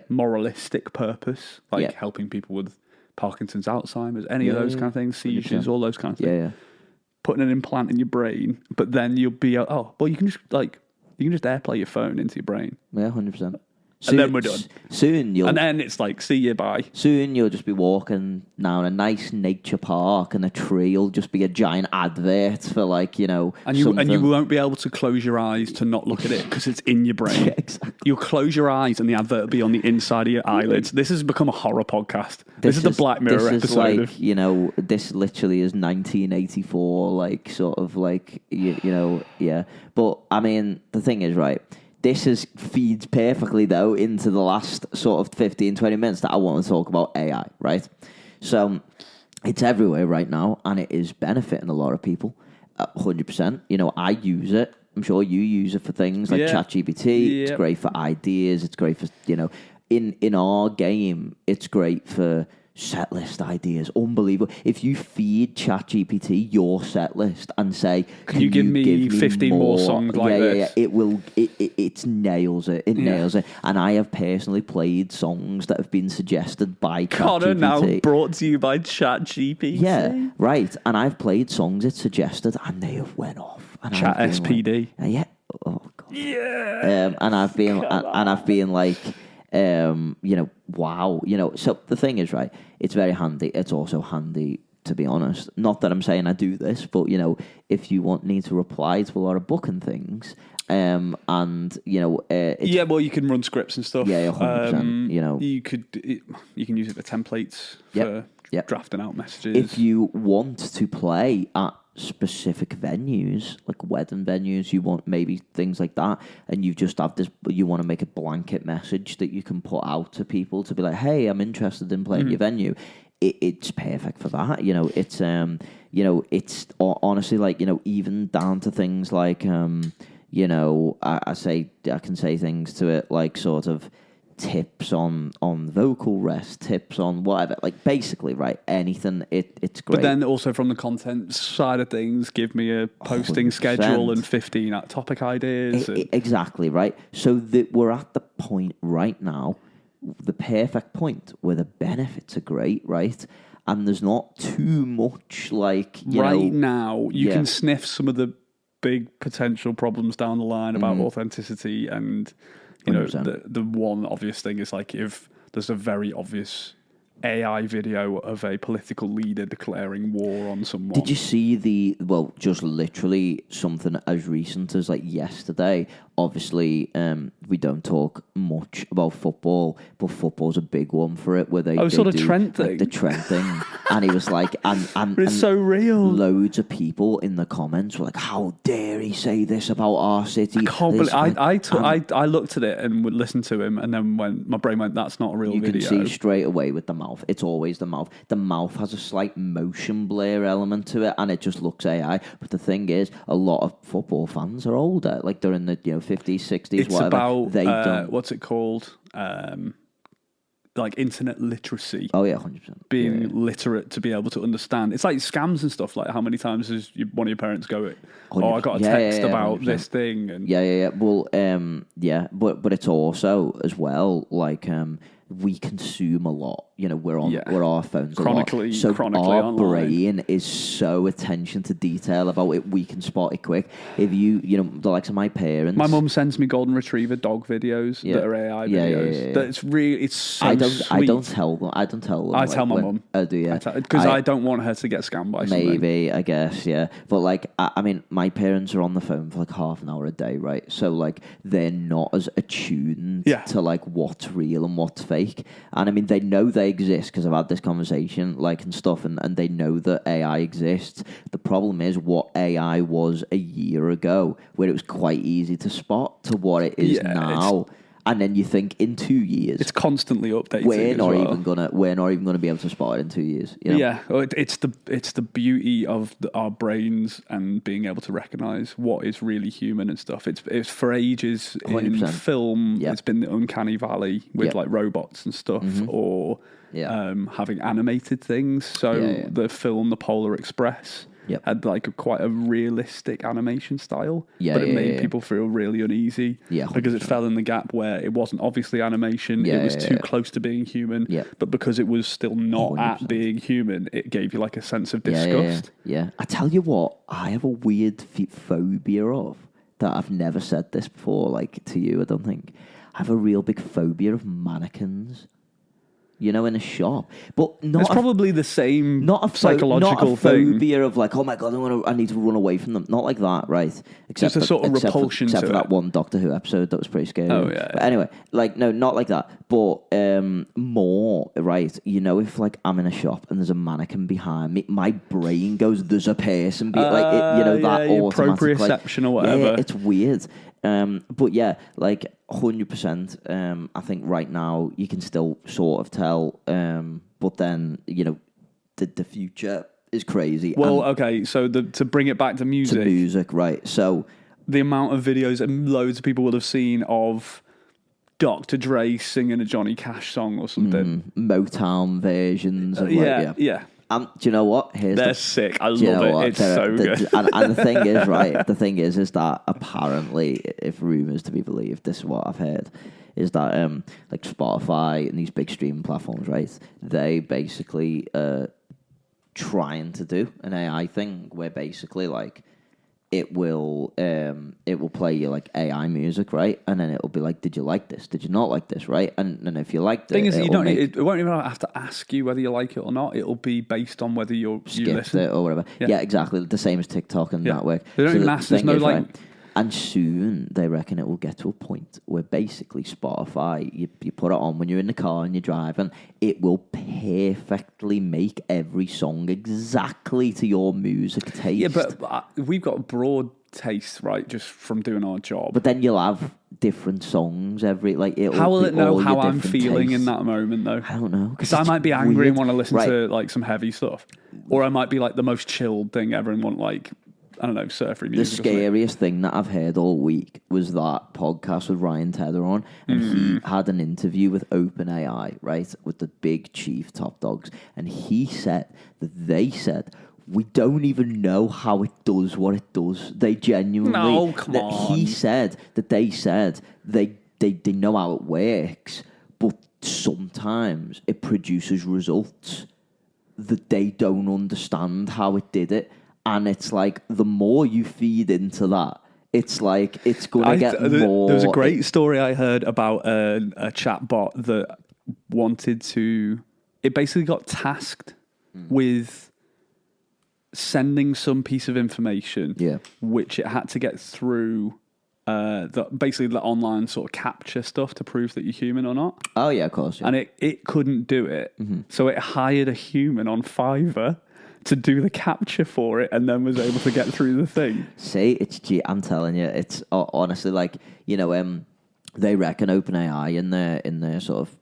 moralistic purpose, like helping people with Parkinson's, Alzheimer's, any of those kind of things, seizures, all those kind of things. Putting an implant in your brain, but then you'll be, you can just AirPlay your phone into your brain. Yeah, 100%. And then we're done. And then it's like, see you, bye. Soon you'll just be walking down a nice nature park and a tree will just be a giant advert for, like, you know, and you won't be able to close your eyes to not look at it because it's in your brain. Exactly. You'll close your eyes and the advert will be on the inside of your eyelids. This has become a horror podcast. This is the Black Mirror episode. This is like, this literally is 1984, like, sort of like, But, I mean, the thing is, right, this feeds perfectly, though, into the last sort of 15, 20 minutes that I want to talk about AI, right? So it's everywhere right now, and it is benefiting a lot of people, 100%. You know, I use it. I'm sure you use it for things like ChatGPT. It's great for ideas. It's great for, in our game, it's great for set list ideas. Unbelievable. If you feed ChatGPT your set list and say, can you give me 15 more songs like this? It will, it nails it. It nails it. And I have personally played songs that have been suggested by ChatGPT. Connor now brought to you by ChatGPT. Yeah, right. And I've played songs it suggested and they have went off. And Chat SPD. Like, oh God. Yeah. And I've been like, wow, so the thing is, right, it's very handy. It's also handy, to be honest. Not that I'm saying I do this, but, if you need to reply to a lot of booking things, well, you can run scripts and stuff. Yeah, 100%, You can use it for templates, for drafting out messages. If you want to play at specific venues, like wedding venues, you want maybe things like that, and you just have this, you want to make a blanket message that you can put out to people to be like, hey, I'm interested in playing your venue. It's perfect for that. It's honestly, like, even down to things like, I can say things to it like sort of tips on vocal rest, tips on whatever, like, basically, right, anything, it's great. But then also from the content side of things, give me a posting 100%. Schedule and 15 topic ideas. Exactly, right. So we're at the point right now, the perfect point where the benefits are great, right? And there's not too much, like, now, you can sniff some of the big potential problems down the line about authenticity and... the one obvious thing is, like, if there's a very obvious AI video of a political leader declaring war on someone. Did you see just literally something as recent as, like, yesterday? Obviously, we don't talk much about football, but football's a big one for it, where they sort of do, Trent like, thing. the Trent thing. And he was like, and it's so real. Loads of people in the comments were like, how dare he say this about our city? I can't believe, I looked at it and would listen to him, and then my brain went, that's not a real video. You can see straight away with the mouth. It's always the mouth. The mouth has a slight motion blur element to it, and it just looks AI. But the thing is, a lot of football fans are older. Like, they're in the 50s, 60s, it's whatever. About, they don't. What's it called? Like internet literacy. Oh, yeah, 100%. Being literate to be able to understand. It's like scams and stuff. Like, how many times does one of your parents go, I got a text about 100%. This thing? And Well, but it's also, as well, like, we consume a lot. We're on our phones chronically, a lot. So chronically our online. brain is so attention to detail about it. We can spot it quick. If the likes of my parents. My mum sends me golden retriever dog videos that are AI videos. That's really, it's so sweet. I don't tell them. I tell my mum. Oh, do you? Because I don't want her to get scammed by something. Maybe, I guess, yeah. But, like, I mean, my parents are on the phone for like half an hour a day, right? So, like, they're not as attuned to, like, what's real and what's fake. And I mean, they know they exist because I've had this conversation, like, and stuff, and they know that AI exists. The problem is what AI was a year ago, where it was quite easy to spot, to what it is now. And then you think, in 2 years, it's constantly updating. We're not even gonna be able to spot it in 2 years. Yeah, it's the beauty of our brains and being able to recognize what is really human and stuff. It's for ages 100%. In film. It's been the uncanny valley with like robots and stuff, or having animated things. So the film The Polar Express. had like quite a realistic animation style, but it made people feel really uneasy because it fell in the gap where it wasn't obviously animation, it was too close to being human, but because it was still not 100%. At being human, it gave you like a sense of disgust. Yeah. I tell you what, I have a weird phobia of that I've never said this before, like to you, I don't think. I have a real big phobia of mannequins. You know, in a shop, but not. It's probably the same. Not a psychological not a phobia of like, oh my god, I need to run away from them. Not like that, right? Except just a sort of repulsion except to for that one Doctor Who episode that was pretty scary. Oh yeah. But anyway, like no, not like that. But more right. You know, if like I'm in a shop and there's a mannequin behind me, my brain goes, "There's a person." Like it, you know that automatic proprioception or whatever. Yeah, it's weird. But yeah, like 100%. I think right now you can still sort of tell, but then you know, the future is crazy. Well, okay, so to bring it back to music, right? So the amount of videos and loads of people will have seen of Dr. Dre singing a Johnny Cash song or something, Motown versions. Of yeah. And do you know what? They're sick. I love it. It's so good. And the thing is, right? The thing is that apparently, if rumors to be believed, this is what I've heard, is that like Spotify and these big streaming platforms, right? They basically trying to do an AI thing where basically like it will play you like AI music, right? And then it'll be like, did you like this? Did you not like this, right? And if you liked it, thing is, it won't even have to ask you whether you like it or not. It'll be based on whether you listen it or whatever. Yeah, exactly. The same as TikTok and that work. They don't even ask. There's no like. Right, and soon they reckon it will get to a point where basically Spotify, you put it on when you're in the car and you're driving, it will perfectly make every song exactly to your music taste. Yeah, but we've got broad taste, right, just from doing our job. But then you'll have different songs every like. How will it know how I'm feeling in that moment, though? I don't know, because I might be angry and want to listen to like some heavy stuff, or I might be like the most chilled thing ever and want like, I don't know, surfery music. The scariest thing that I've heard all week was that podcast with Ryan Tedder on, and he had an interview with OpenAI, right, with the big chief top dogs, and he said that they said, we don't even know how it does what it does. They genuinely... No, come on. He said that they said they know how it works, but sometimes it produces results that they don't understand how it did it. And it's like, the more you feed into that, it's like, it's going to get more... There was a great story I heard about a chat bot that wanted to... It basically got tasked with sending some piece of information, which it had to get through basically the online sort of capture stuff to prove that you're human or not. Oh, yeah, of course. Yeah. And it couldn't do it. So it hired a human on Fiverr to do the capture for it, and then was able to get through the thing. See, I'm telling you, it's honestly like, you know, they reckon OpenAI in their sort of,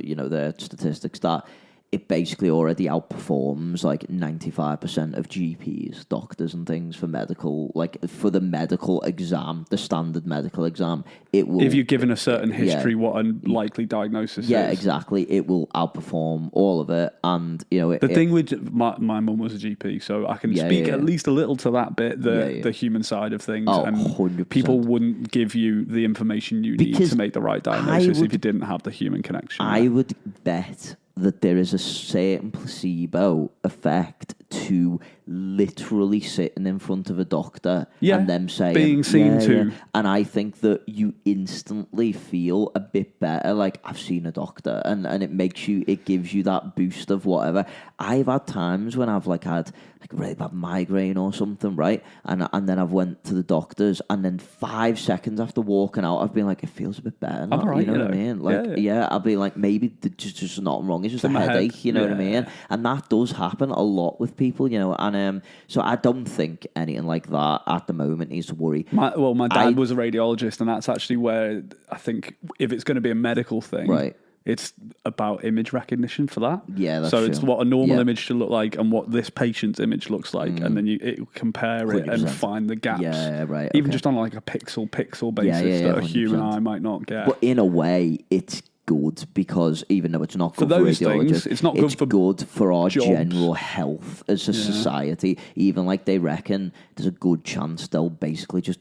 you know, their statistics that it basically already outperforms like 95% of GPs, doctors and things for medical, like for the medical exam, the standard medical exam. It will, if you're given a certain history, what a likely diagnosis is. Yeah, exactly. It will outperform all of it. And, you know, the thing with my mum was a GP, so I can speak at least a little to that bit, the human side of things. Oh, and 100%. People wouldn't give you the information you need to make the right diagnosis if you didn't have the human connection. I would bet that there is a certain placebo effect to literally sitting in front of a doctor and them saying, being seen to. Yeah. And I think that you instantly feel a bit better, like, I've seen a doctor, and it gives you that boost of whatever. I've had times when I've like had like really bad migraine or something, right? And then I've went to the doctors, and then 5 seconds after walking out, I've been like, it feels a bit better now. Right, you know what I mean? Like, I'll be like, maybe there's just nothing wrong. It's just a headache, you know what I mean? And that does happen a lot with people, you know, and so I don't think anything like that at the moment needs to worry. My dad was a radiologist, and that's actually where I think if it's going to be a medical thing, right, it's about image recognition for that. Yeah, that's so true. It's what a normal image should look like and what this patient's image looks like, and then you compare 100%. It and find the gaps. Yeah, right. Even just on like a pixel basis that a human eye might not get. But in a way, it's good because even though it's not good for those for radiologists, things, it's not good for good for our jobs. general health as a society. Even like they reckon there's a good chance they'll basically just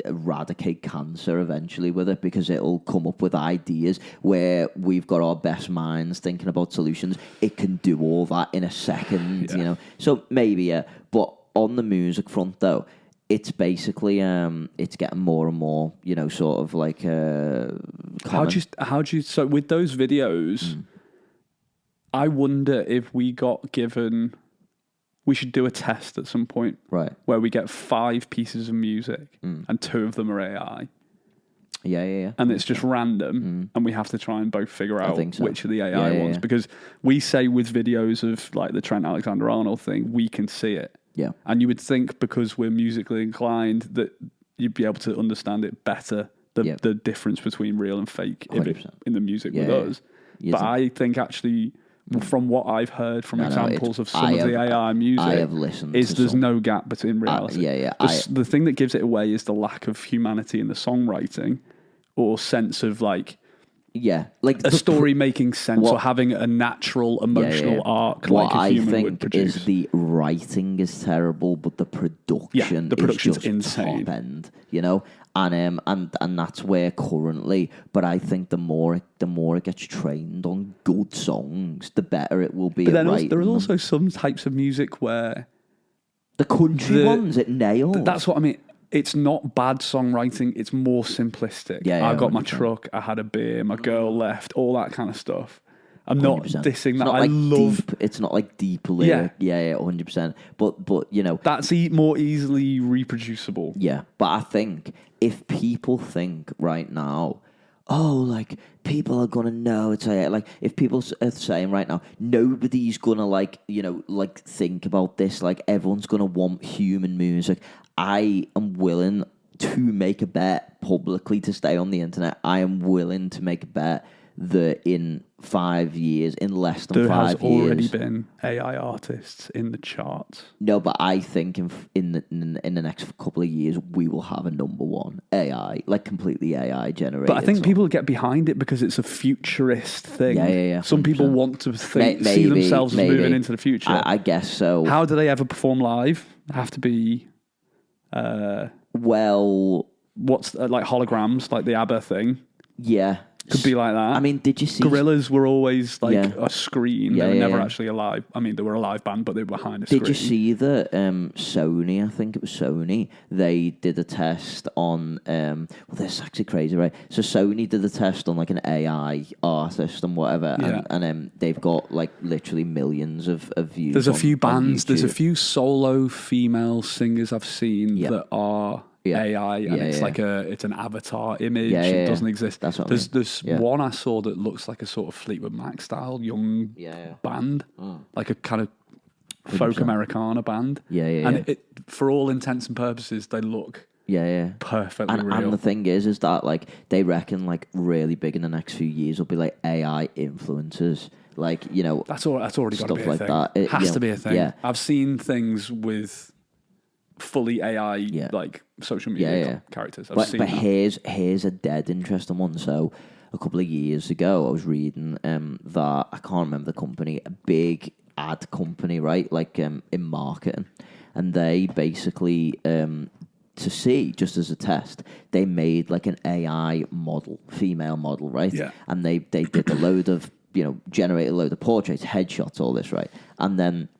eradicate cancer eventually with it because it'll come up with ideas where we've got our best minds thinking about solutions. It can do all that in a second, you know. So maybe, but on the music front though, it's basically it's getting more and more, you know, sort of like how do you so with those videos, I wonder if we got given, we should do a test at some point, right, where we get 5 pieces of music and 2 of them are AI. Yeah. And it's just random, and we have to try and both figure out which of the AI ones. Yeah. Because we say with videos of like the Trent Alexander-Arnold thing, we can see it. Yeah. And you would think because we're musically inclined that you'd be able to understand it better, the difference between real and fake in the music with us. But I think actually, from what I've heard from examples of some of the AI music, I have listened there's no gap between reality. The thing that gives it away is the lack of humanity in the songwriting or sense of like a story making sense or having a natural emotional arc like a human would produce. Is the writing is terrible, but the production is just insane. Top end, you know, and that's where currently. But I think the more it gets trained on good songs, the better it will be. But then there are also some types of music where the country ones it nails. That's what I mean. It's not bad songwriting. It's more simplistic. I got 100%. My truck. I had a beer. My girl left. All that kind of stuff. I'm 100%. Not dissing that. I love. It's not like deep lyric. Yeah, 100%. But you know that's more easily reproducible. Yeah, but I think if people think right now, like people are gonna know it's like if people are saying right now, nobody's gonna like think about this. Like everyone's gonna want human music. I am willing to make a bet publicly to stay on the internet. I am willing to make a bet that in 5 years, in less than 5 years... There has already been AI artists in the charts. No, but I think in the next couple of years, we will have a number one AI, like completely AI generated. But I think people get behind it because it's a futurist thing. Yeah. Some people want to see themselves as moving into the future. I guess so. How do they ever perform live? Have to be... what's like holograms, like the ABBA thing? Yeah. Could be like that. I mean, did you see... Gorillas were always like a screen. They were never actually alive. I mean, they were a live band, but they were behind a screen. Did you see that Sony, I think it was Sony, they did a test on... well, this is actually crazy, right? So Sony did a test on like an AI artist and whatever, and they've got like literally millions of views. There's a few bands, there's a few solo female singers I've seen that are... AI and it's like it's an avatar image. It doesn't exist. That's what there's one I saw that looks like a sort of Fleetwood Mac style young band, like a kind of folk 100%. Americana band. And it, for all intents and purposes, they look perfectly real. And the thing is that like they reckon like really big in the next few years will be like AI influencers. Like, you know, that's already got to be a like thing. That. It has to be a thing. Yeah. I've seen things with fully AI like social media characters. I've seen but that. here's a dead interesting one. So a couple of years ago, I was reading that I can't remember the company, a big ad company, right? Like in marketing, and they basically to see just as a test, they made like an AI model, female model, right? Yeah, and they did a load of generated a load of portraits, headshots, all this, right, and then.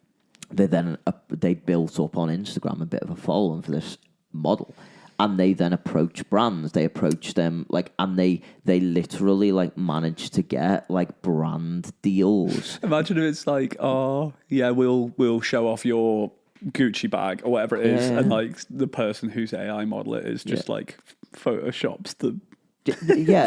They built up on Instagram a bit of a following for this model, and they then approached brands. They approached them and they literally like managed to get like brand deals. Imagine if it's like, we'll show off your Gucci bag or whatever it is, and like the person whose AI model it is just like photoshops the.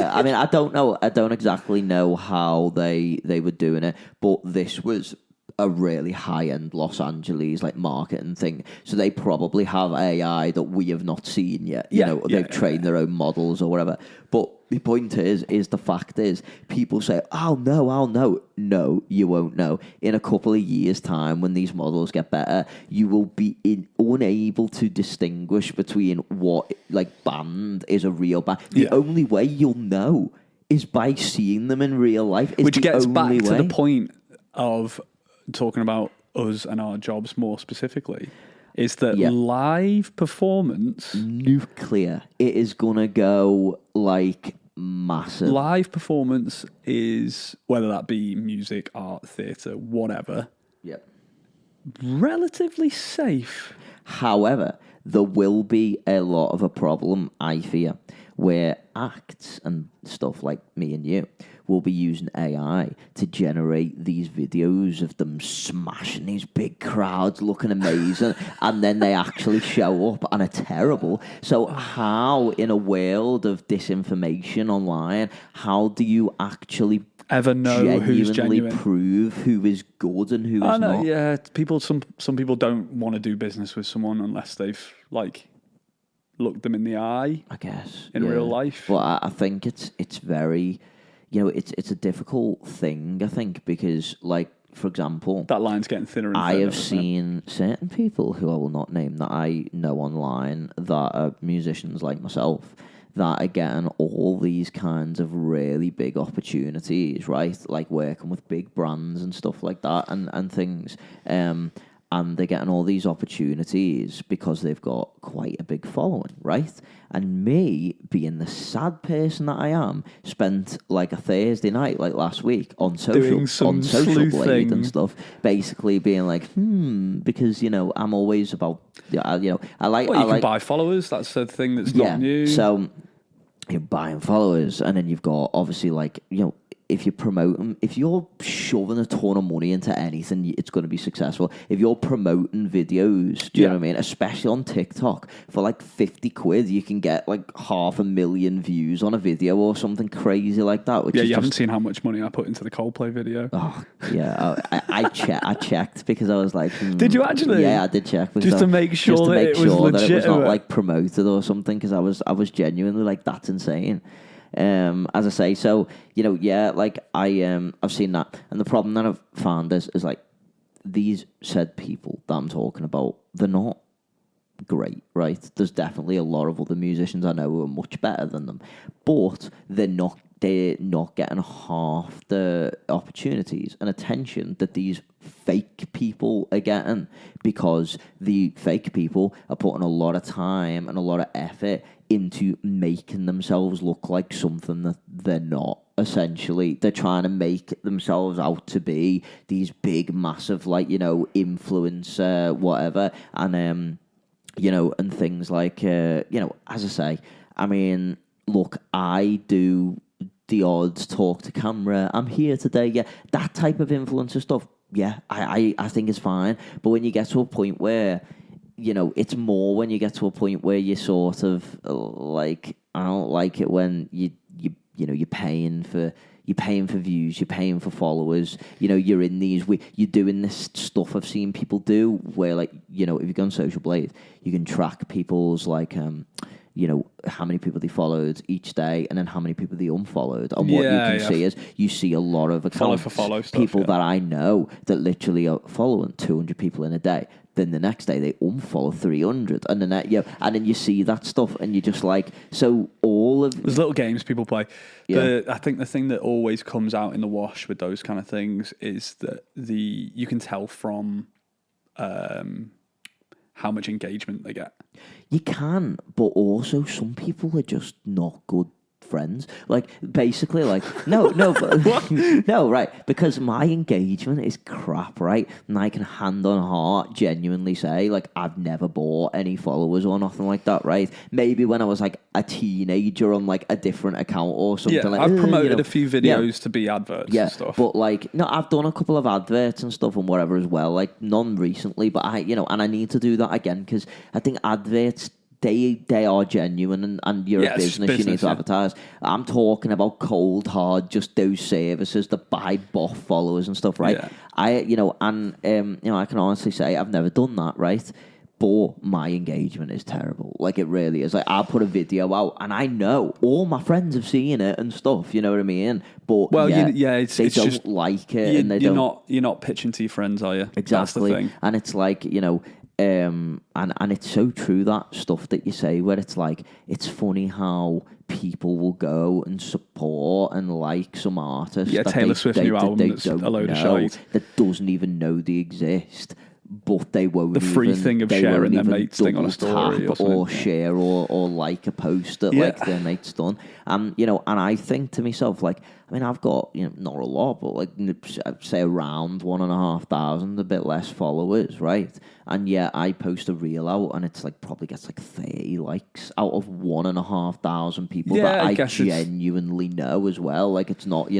I mean, I don't exactly know how they were doing it, but this was a really high-end Los Angeles like marketing thing, so they probably have AI that we have not seen yet. They've trained their own models or whatever. But the point is the fact is, people say, I'll know. No, you won't know. In a couple of years' time, when these models get better, you will be unable to distinguish between what like band is a real band. The only way you'll know is by seeing them in real life. Which gets back to the point of talking about us and our jobs more specifically, is that live performance... Nuclear. It is going to go, like, massive. Live performance is, whether that be music, art, theatre, whatever, relatively safe. However, there will be a lot of a problem, I fear, where acts and stuff like me and you will be using AI to generate these videos of them smashing these big crowds looking amazing, and then they actually show up and are terrible. So how, in a world of disinformation online, how do you actually ever know who's genuine? Prove who is good and who is not? Yeah, some people don't want to do business with someone unless they've, like, looked them in the eye, I guess, in real life. Well, I think it's very... it's a difficult thing, I think, because, like, for example... That line's getting thinner and thinner. I have seen certain people who I will not name that I know online that are musicians like myself that are getting all these kinds of really big opportunities, right? Like working with big brands and stuff like that and things. And they're getting all these opportunities because they've got quite a big following, right? And me, being the sad person that I am, spent like a Thursday night, like last week, on Social Blade and stuff, basically being like, because, I'm always about, I like... Well, you can buy followers, that's the thing that's not new. So you're buying followers, and then you've got, obviously, like, if you promote them, if you're shoving a ton of money into anything, it's going to be successful. If you're promoting videos, do you know what I mean? Especially on TikTok, for like 50 quid, you can get like 500,000 views on a video or something crazy like that. Which you haven't seen how much money I put into the Coldplay video. Oh, yeah. I checked because I was like... Did you actually? Yeah, I did check. Just to make sure that it was legitimate. That it was not like promoted or something, because I was genuinely like, that's insane. As I say, so, like I've seen that. And the problem that I've found is like these said people that I'm talking about, they're not great, right? There's definitely a lot of other musicians I know who are much better than them, but they're not getting half the opportunities and attention that these fake people are getting, because the fake people are putting a lot of time and a lot of effort into making themselves look like something that they're not. Essentially, they're trying to make themselves out to be these big, massive, like, influencer, whatever, and and things like, as I say, I mean, look, I do the odds talk to camera, I'm here today, that type of influencer stuff, I think is fine. But when you get to a point where, it's more when you get to a point where you sort of like, I don't like it when you're paying for views, you're paying for followers, you're in these, you're doing this stuff I've seen people do where, like, if you go on Social Blade, you can track people's, like, how many people they followed each day and then how many people they unfollowed. And what you can see is you see a lot of accounts, follow stuff, people that I know that literally are following 200 people in a day. Then the next day they unfollow 300, and then and then you see that stuff, and you're just like, so all of there's little games people play. I think the thing that always comes out in the wash with those kind of things is that you can tell from how much engagement they get. You can, but also some people are just not good friends. Like, basically, like, no, but, no, right, because my engagement is crap, right? And I can hand on heart genuinely say, like, I've never bought any followers or nothing like that, right? Maybe when I was like a teenager on like a different account or something. Like, I've promoted a few videos to be adverts and stuff. But like, no, I've done a couple of adverts and stuff and whatever as well, like none recently, but and I need to do that again, because I think adverts, they are genuine, and you're a business, you need to advertise. I'm talking about cold hard, just those services that buy bot followers and stuff, right? I can honestly say I've never done that, right? But my engagement is terrible. Like, it really is. Like, I'll put a video out and I know all my friends have seen it and stuff, you know what I mean? But they don't like it, and they don't. You're not pitching to your friends, are you? Exactly. That's the thing. And it's like, and it's so true, that stuff that you say, where it's like, it's funny how people will go and support and like some artist. Yeah, Taylor Swift's new album that's a load of shite. That doesn't even know they exist. But they won't the free even, thing of sharing their mates thing on a story or share or like a post that like their mate's done. And I think to myself, like, I mean, I've got, not a lot, but like, I'd say around 1,500, a bit less followers, right? And yeah, I post a reel out and it's like, probably gets like 30 likes out of 1,500 people that I genuinely know as well. Like, it's not,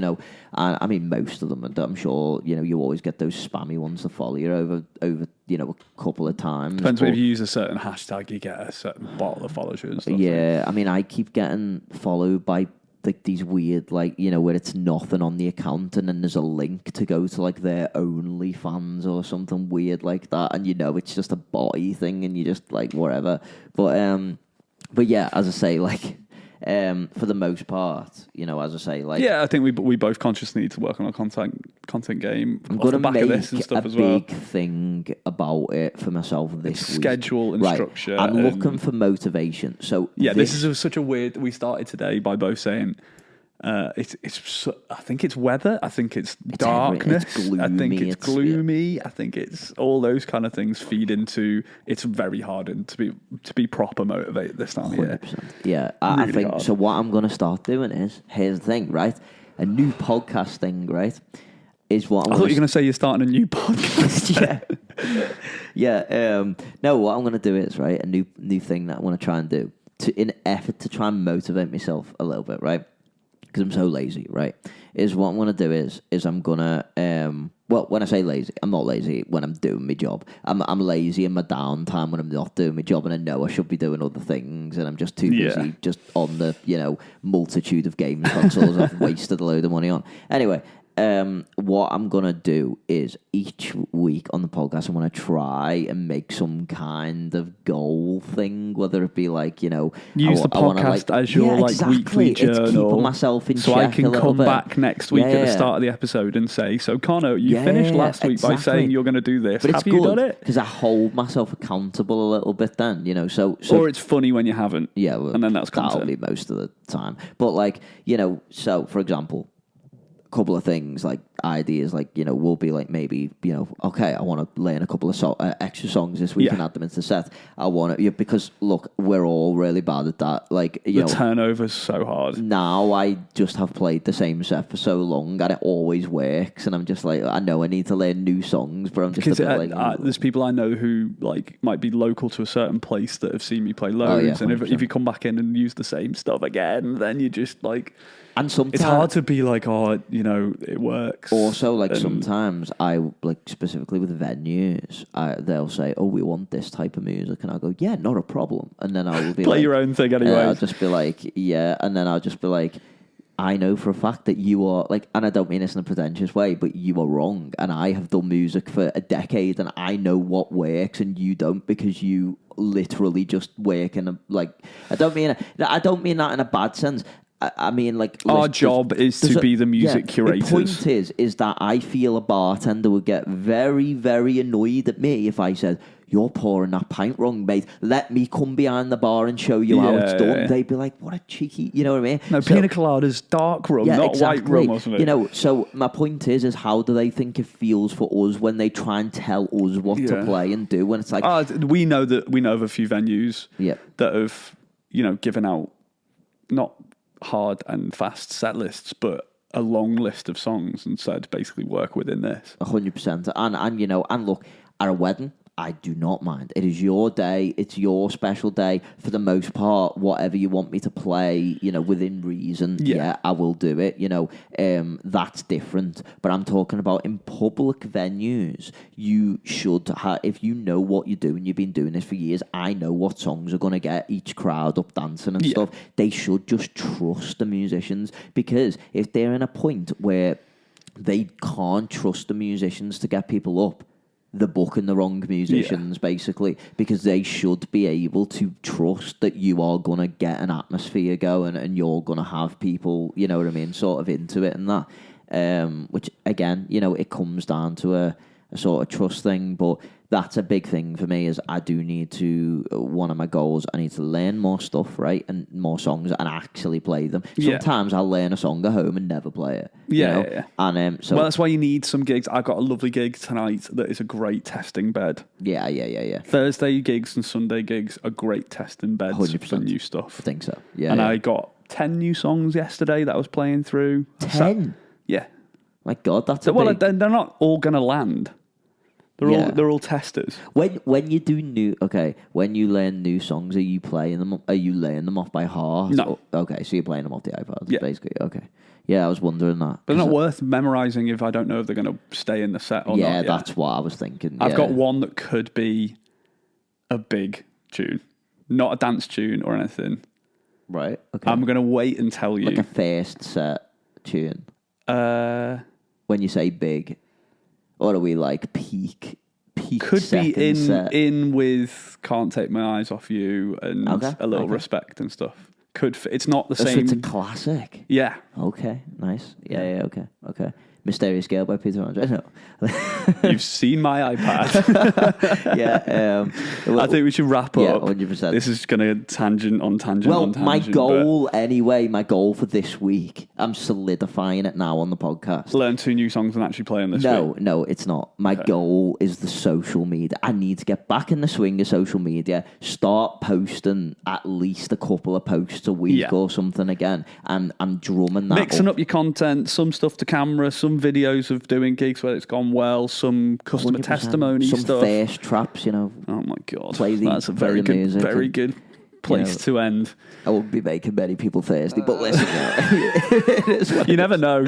I mean, most of them, and I'm sure, you always get those spammy ones that follow you over a couple of times. Depends if you use a certain hashtag, you get a certain bottle of followers and stuff. Yeah, I mean, I keep getting followed by like these weird, like, where it's nothing on the account and then there's a link to go to like their OnlyFans or something weird like that, and it's just a body thing and you just like whatever. But yeah, as I say, like, for the most part, as I say, like, I think we both consciously need to work on our content game. I'm going to make this and stuff a as well. big thing about it for myself this week. Schedule and structure. I'm looking for motivation. So this is such a weird. We started today by both saying. It's. I think it's weather. I think it's darkness. It's gloomy, I think it's gloomy. I think it's all those kind of things feed into. It's very hard to be proper motivated this time of year. Yeah, I think hard. So. What I'm going to start doing is, here's the thing, right? A new podcast thing, right? Is what I thought you were going to say you're starting a new podcast. Yeah. No, what I'm going to do is, right, a new thing that I want to try and do in an effort to try and motivate myself a little bit, right? Because I'm so lazy, right? Is what I'm going to do is I'm going to, well, when I say lazy, I'm not lazy when I'm doing my job. I'm lazy in my downtime when I'm not doing my job and I know I should be doing other things and I'm just too busy just on the, multitude of games consoles I've wasted a load of money on. Anyway, what I'm going to do is each week on the podcast, I'm going to try and make some kind of goal thing, whether it be like, use the podcast as your weekly journal. It's keeping myself in so check I can come back next week at the start of the episode and say, so Connor, you finished last week by saying you're going to do this. But Have you done it? Because I hold myself accountable a little bit then, so or it's funny when you haven't. Yeah. Well, and then that's content. That'll be most of the time. But like, so for example, couple of things like ideas like we'll be like maybe okay, I want to lay in a couple of extra songs this week and add them into the set. I want to because look, we're all really bad at that. Like the turnover's so hard. Now I just have played the same set for so long and it always works, and I'm just like, I know I need to learn new songs, but I'm just because there's people I know who like might be local to a certain place that have seen me play loads, and if you come back in and use the same stuff again, then you just like. And sometimes it's hard to be like, it works. Also, like sometimes I like specifically with venues, they'll say, "Oh, we want this type of music," and I'll go, "Yeah, not a problem." And then I will be play your own thing anyway. I'll just be like, "Yeah," and then I'll just be like, I know for a fact that you are like, and I don't mean this in a pretentious way, but you are wrong. And I have done music for a decade, and I know what works, and you don't, because you literally just work in a like. I don't mean that in a bad sense. I mean, like, our job is to be the music curators. The point is that I feel a bartender would get very, very annoyed at me if I said, "You're pouring that pint wrong, mate. Let me come behind the bar and show you how it's done." Yeah. They'd be like, "What a cheeky," you know what I mean? No, pina colada's dark rum, not white rum, wasn't it? So my point is how do they think it feels for us when they try and tell us what to play and do? When it's like, we know of a few venues that have, given out not hard and fast set lists, but a long list of songs and said basically work within this. 100%. And look, at a wedding, I do not mind. It is your day. It's your special day. For the most part, whatever you want me to play, within reason, I will do it. That's different. But I'm talking about in public venues, you should have, if you know what you're doing, you've been doing this for years, I know what songs are going to get each crowd up dancing and stuff. They should just trust the musicians, because if they're in a point where they can't trust the musicians to get people up, they're booking the wrong musicians, basically, because they should be able to trust that you are going to get an atmosphere going and you're going to have people, you know what I mean, sort of into it and that. Which, again, it comes down to a sort of trust thing. But that's a big thing for me. Is I do need to. One of my goals, I need to learn more stuff, right, and more songs, and actually play them. Sometimes I'll learn a song at home and never play it. Yeah. And so that's why you need some gigs. I've got a lovely gig tonight that is a great testing bed. Yeah. Thursday gigs and Sunday gigs are great testing beds 100%. For new stuff. I think so. Yeah. And I got 10 new songs yesterday that I was playing through. 10? Yeah. My God, that's well, they're not all going to land. They're all testers. When you do when you learn new songs, are you playing them? Are you laying them off by heart? No. Okay, so you're playing them off the iPad, basically. Okay. Yeah, I was wondering that. But they're not worth memorising if I don't know if they're going to stay in the set or not. Yeah, that's what I was thinking. I've got one that could be a big tune, not a dance tune or anything. Right. Okay. I'm going to wait and tell you. Like a first set tune. When you say big. Or are we like peak could be in with Can't Take My Eyes Off You and a little Respect and stuff. It's not the same. So it's a classic. Yeah. Okay. Nice. Yeah. Okay. Mysterious Girl by Peter Andre. No. You've seen my iPad. Yeah. I think we should wrap up. Yeah, 100%. This is going to tangent on tangent on tangent. My goal for this week, I'm solidifying it now on the podcast. Learn 2 new songs and actually play them this week. No, it's not. My goal is the social media. I need to get back in the swing of social media, start posting at least a couple of posts a week or something again, and I'm drumming that Mixing up your content, some stuff to camera, some videos of doing gigs where it's gone well, some customer 100%. testimony some stuff. Some thirst traps, Oh my God. Play That's a very good place to end. I won't be making many people thirsty, but listen, you never know.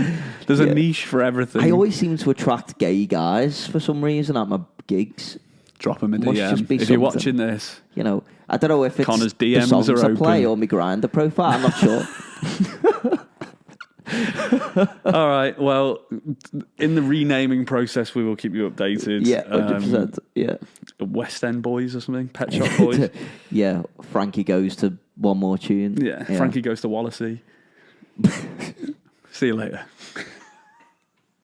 There's a niche for everything. I always seem to attract gay guys for some reason at my gigs. Drop them in the DM. If you're watching this. I don't know if it's Connor's DMs the songs are I play open. or my Grindr profile. I'm not sure. All right. Well, in the renaming process, we will keep you updated. Yeah, 100%. West End Boys or something. Pet Shop Boys. Yeah. Frankie goes to one more tune. Yeah. Frankie goes to Wallasey. See you later.